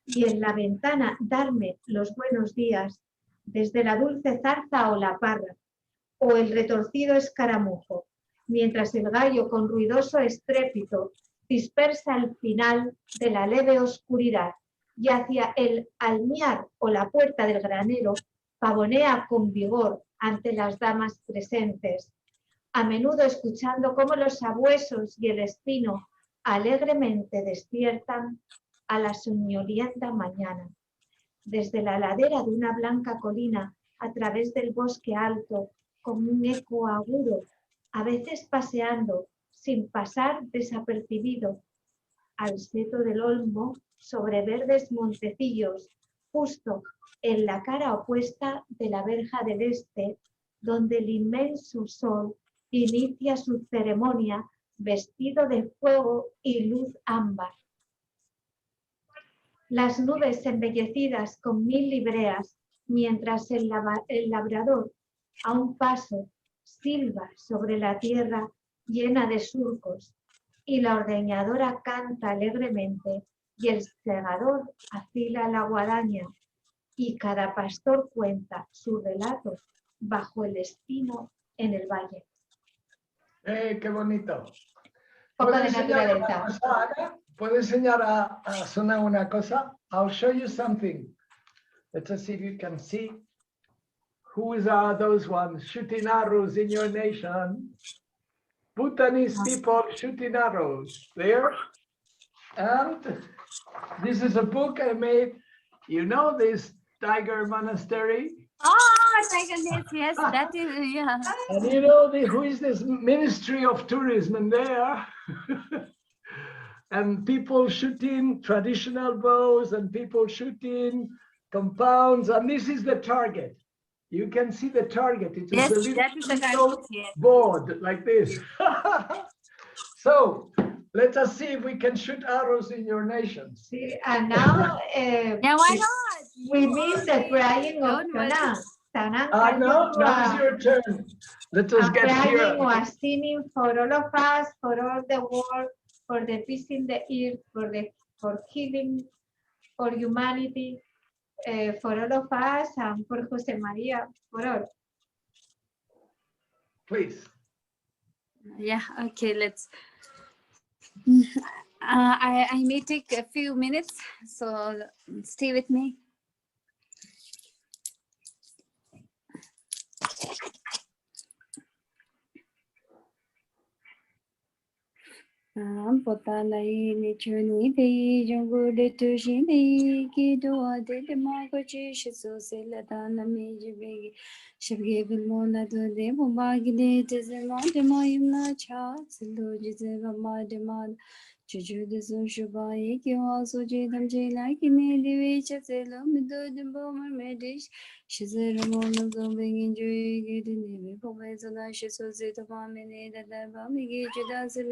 y en la ventana darme los buenos días, desde la dulce zarza o la parra, o el retorcido escaramujo, mientras el gallo con ruidoso estrépito dispersa el final de la leve oscuridad y hacia el almiar o la puerta del granero pavonea con vigor ante las damas presentes, a menudo escuchando cómo los sabuesos y el espino alegremente despiertan a la soñolienta mañana. Desde la ladera de una blanca colina, a través del bosque alto, como un eco agudo, a veces paseando, sin pasar desapercibido, al seto del olmo, sobre verdes montecillos, justo en la cara opuesta de la verja del este, donde el inmenso sol inicia su ceremonia vestido de fuego y luz ámbar. Las nubes embellecidas con 1000 libreas, mientras el labrador, a un paso, silba sobre la tierra llena de surcos, y la ordeñadora canta alegremente, y el segador afila la guadaña, y cada pastor cuenta su relato bajo el espino en el valle. ¡Qué bonito! Poco de naturaleza. ¿Puedo enseñar a Sonam una cosa? I'll show you something. Let's see if you can see. Who are those ones shooting arrows in your nation? Bhutanese people shooting arrows there. And this is a book I made. You know this tiger monastery? Oh, tiger, yes, that is, yeah. And you know who is this Ministry of Tourism there? And people shooting traditional bows and people shooting compounds. And this is the target. You can see the target. It is a little board like this. So let us see if we can shoot arrows in your nations. Sí, and now Yeah, why not? we miss the crying of Sonam. No, now is your turn. Let us get here. Crying was singing for all of us, for all the world, for the peace in the earth, for healing for humanity, for all of us, and for José María, for all. Please. Yeah, okay, let's. I may take a few minutes, so stay with me. Potalai nichuni de jungle de tushini ki do de demagogy shiso selatana mejibi shabge bilmona do de bumagi de tizema de mayimna cha sindo jizeva ma de man chuju de so shubai ki also jedam jela ki ne de chaselo mido de bomar medish shizera mona do begin joy de ne pobezona shiso zetama mene da ba mi juda se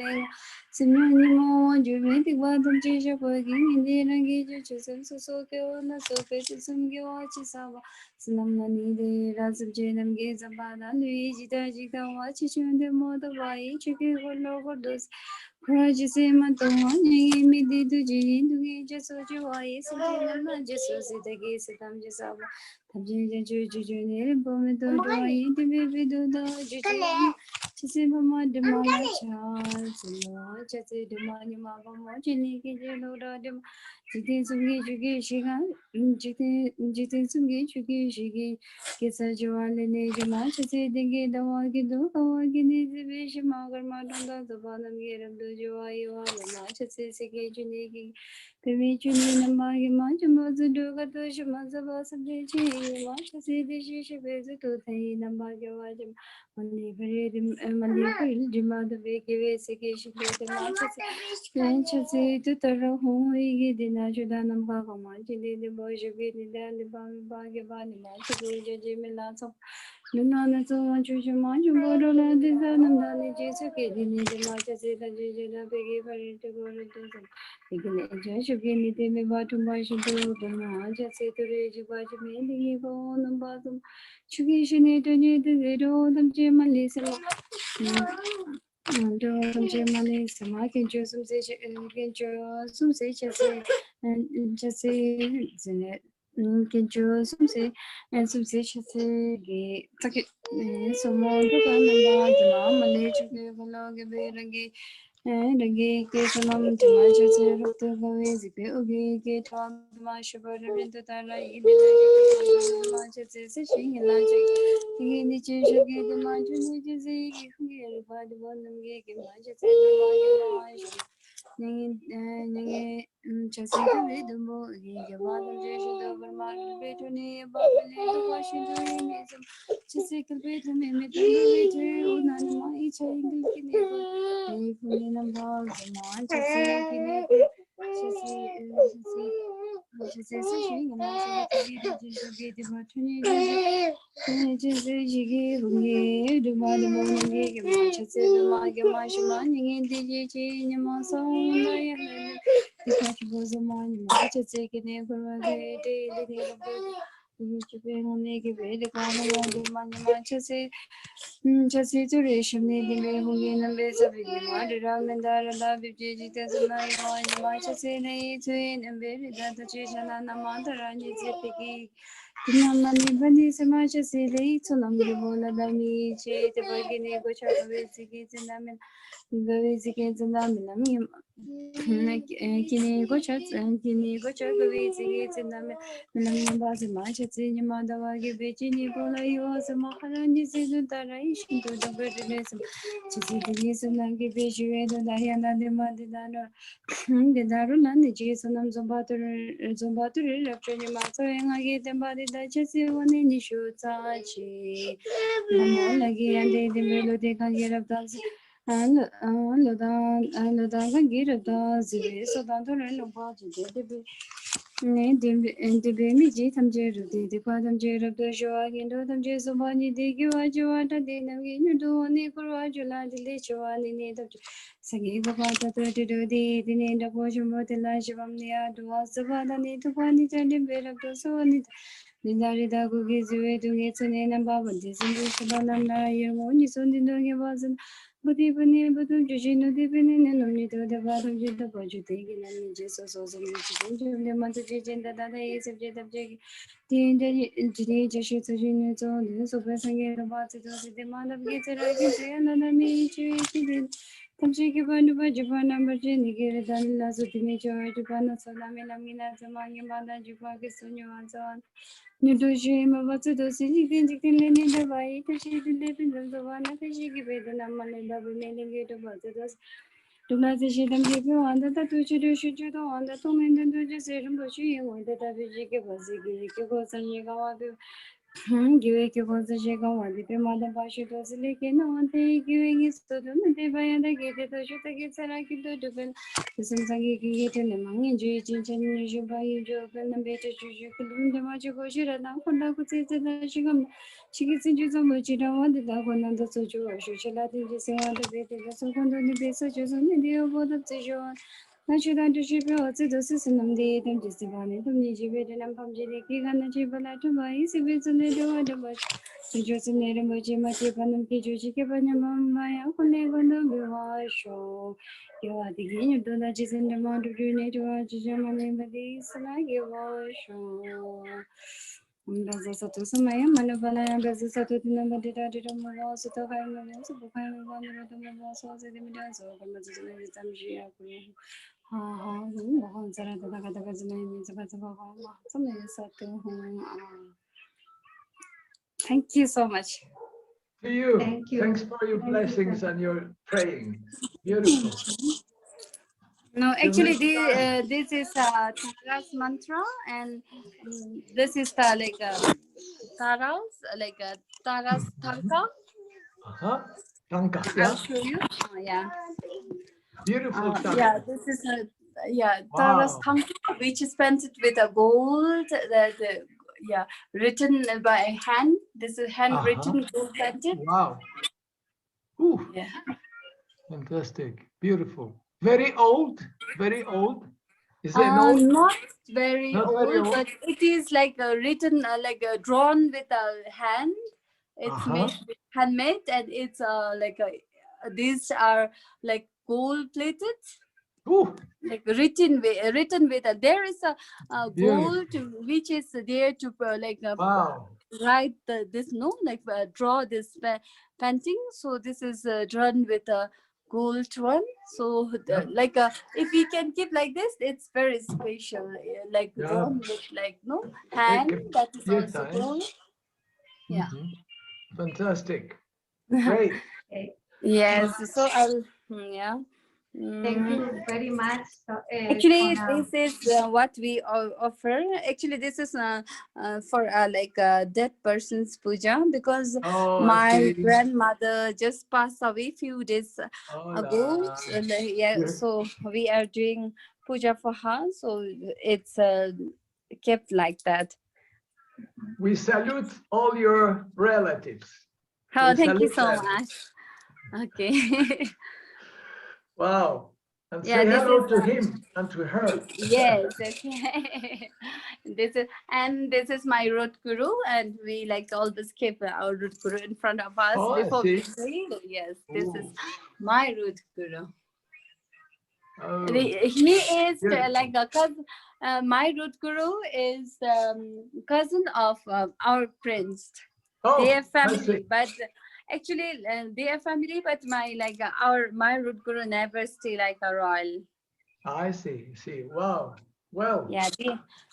Simranimo, Juventic Badam Jisha Pagin, Indian Gage, Chisel Sokona, Sopet, some Giwachisava, Sinamani, the Razab Janam Gaze about Luigi, Tajika, Wachichu, the mother by Chiki, over those. Rajasema Tomani, Midi to Jin, to Gage, Soju, Jesus, the Gaze, Tamjasava, Tamjin, Junior, Bometo, the baby do the Chisima Madamala Charles, Chassi Demani Mama, Chini, Loradam, Jitin Sungi, Shiga, Jitin Sungi, Shigi, Kisajuan, Nejama, Chassi, the gate, the Wagido, Wagini, the Vision, Magar Madonna, the Banam Gate of the Joa, the Machassi, Sigigi, the Vichuni, and Magi Majama, the Duga, the Shamazavas of the Chi, Machassi, the Shishi, to the Nambagawajam. Malipil, Jima, the Viki, Sikation, the Matches, Lanchas, to Tara, whom we did not Judanam Bavama, the boy, the Bagabani, Jimmy Lasso, Lunana, so much Juman, Jumola, the Zanam, Jesus, the Matches, the Jija, Peggy, to go to them. You can judge again, they may buy to buy to the just say to rage about me, the on the bottom. Chucation, the zero, the German Germany, some I can choose some say, some say, and just say, can choose some say, and some say, say, take it, so more to come about the Malay to give a log a bit again. And a gay case along to my chassis of the Gawezi, okay, get on the mash about into Tara, either Manchester, sitting in Lanchik, in the church of the Manchester, which is here by the one and gay Manchester, chassis the way the more he about the Jason over Margaret Betony about the Washington. Chassis the way to me, the way to none my child. Number one, Chassis to ration, the Hungin and Besa Vigimad, and Dara, Vigitas, and I chassis and buried that the Chishan and the mother and it's a piggy. Namani Bani Samacha say the Sonam Dami, Che, the Bagini, which are the Vesicates and Namin, the Vesicates and Namin. Kini go chats and Kini go chat the Vesicates and Namin, Nambas, Macha, Madawagi, Betini, Bola, you was a Maharani season Taration to the British. Chisitis and Givish, and Diana de Madidana, the Darulan, the Jason Zombatur, after the master, and I get them by the Duchess one in the shoot. Namolagi and they the can get up dance. And Lodan can get up dance, so don't know about it. The baby Jitam Jeru, the Padam Jer of the Shoah, and do them Jesomani, the Givajuata, the Navin, do Nicorajula, the Lichuan in need of Sagiva Pata 32, the need of Washington, the Lashvamnia, to was the Vada need to find it and the bed of the Sonit. The Darida gives away to get an end about this in the Savannah, your own is only doing a wasn't. Budi bani badu jujino de bani nomni to the bottom of the budget taken and Jesus also the mother jin that the subject of Jig. The Indian Jesuits of Juniors on the super singer about the demand of get and another me to Tamshiki Bandu Japan number Jenny than Lazo to Major Japan Salami Lamina Zamani Manda Jupakistan and so on. Nudoshima was to those significant in the way to see the living of the one that she gave the number and the remaining gate of us. To not see them give you on the two should you on the two men and do just say, but you wanted that we give us a goes and you go. Give was the Jacob one, the mother Bashi was leaking on the giving is to them, they buy and they get it, the shoot against a like it to do. The Samsung get in among in Jin and you buy you joke and the better you could do the magic or she ran out for now could say that she come. She gets into so much, you don't want the dog on the social or she shall not just say on the bed, the second on the basis just on the day of all the session. I should undership also the system of the them just one to Nijibet and Pamjiki and the Chibala to buy if it's a little other much. The Joseph Neramoji Matipanam Kijuki Panama, my uncle never know show. You are the game, you do not just in the amount of unit to our German, but this like you show. There's a sort of some Manabala and there's a sort of number that I did on my walls to the kind of also the kind of one of the walls was in the middle of the Thank you so much. To you. Thank you. Thanks for your blessings and your praying. Beautiful. No, actually, this is Tara's mantra, and this is the like Tara's Tara's Tanka. Tanka. I'll show you. Yeah. Beautiful. Yeah, this is Tara's Tanka, which is painted with a gold. Written by hand. This is handwritten, gold painted. Wow. Ooh. Yeah. Fantastic. Beautiful. Very old. Very old. Is it old? Not very old, but it is like written, drawn with a hand. It's made handmade, and it's these are like gold plated. Ooh. Like written with there is a gold which is there to write draw this painting. So this is drawn with a gold one. So if we can keep like this, it's very special. Drawn with hand that is also gold. Yeah. Fantastic. Great. Yes. So I'll Thank you very much. Actually, this is what we offer. Actually, this is for dead person's puja, because my grandmother just passed away few days ago. So we are doing puja for her. So it's kept like that. We salute all your relatives. Oh, thank you so much. Okay. Wow. And say hello to him and to her. Yes, okay. This is my root guru, and we always keep our root guru in front of us before we say. Yes, this is my root guru. He is like a cousin. My root guru is cousin of our prince. Their family, but actually their family, but my root guru never stay like a royal. I see. Wow. Well.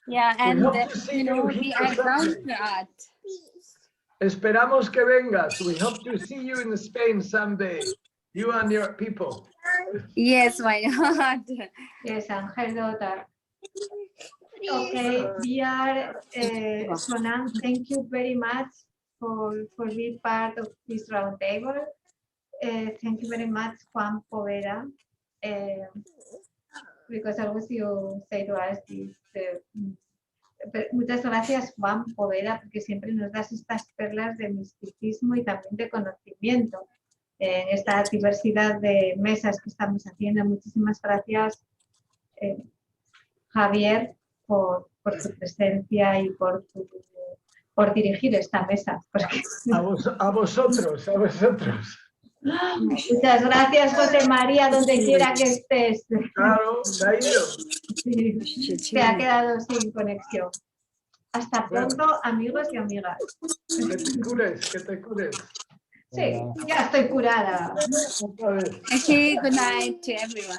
Yeah, and we are down to art. Esperamos que vengas. We hope to see you in Spain someday. You and your people. Yes, why not? Yes, and her daughter. Okay, we are Sonam. Thank you very much for being part of this round table. Thank you very much, Juan Poveda, because always you say to us this. Muchas gracias, Juan Poveda, porque siempre nos das estas perlas de misticismo y también de conocimiento en esta diversidad de mesas que estamos haciendo. Muchísimas gracias, Javier, por tu presencia y por dirigir esta mesa. Porque... A vosotros. Muchas gracias, José María, donde quiera que estés. Claro, se ha ido. Sí, se ha quedado sin conexión. Hasta pronto, amigos y amigas. Que te cures, que te cures. Sí, ya estoy curada. Otra vez. Okay, good night to everyone.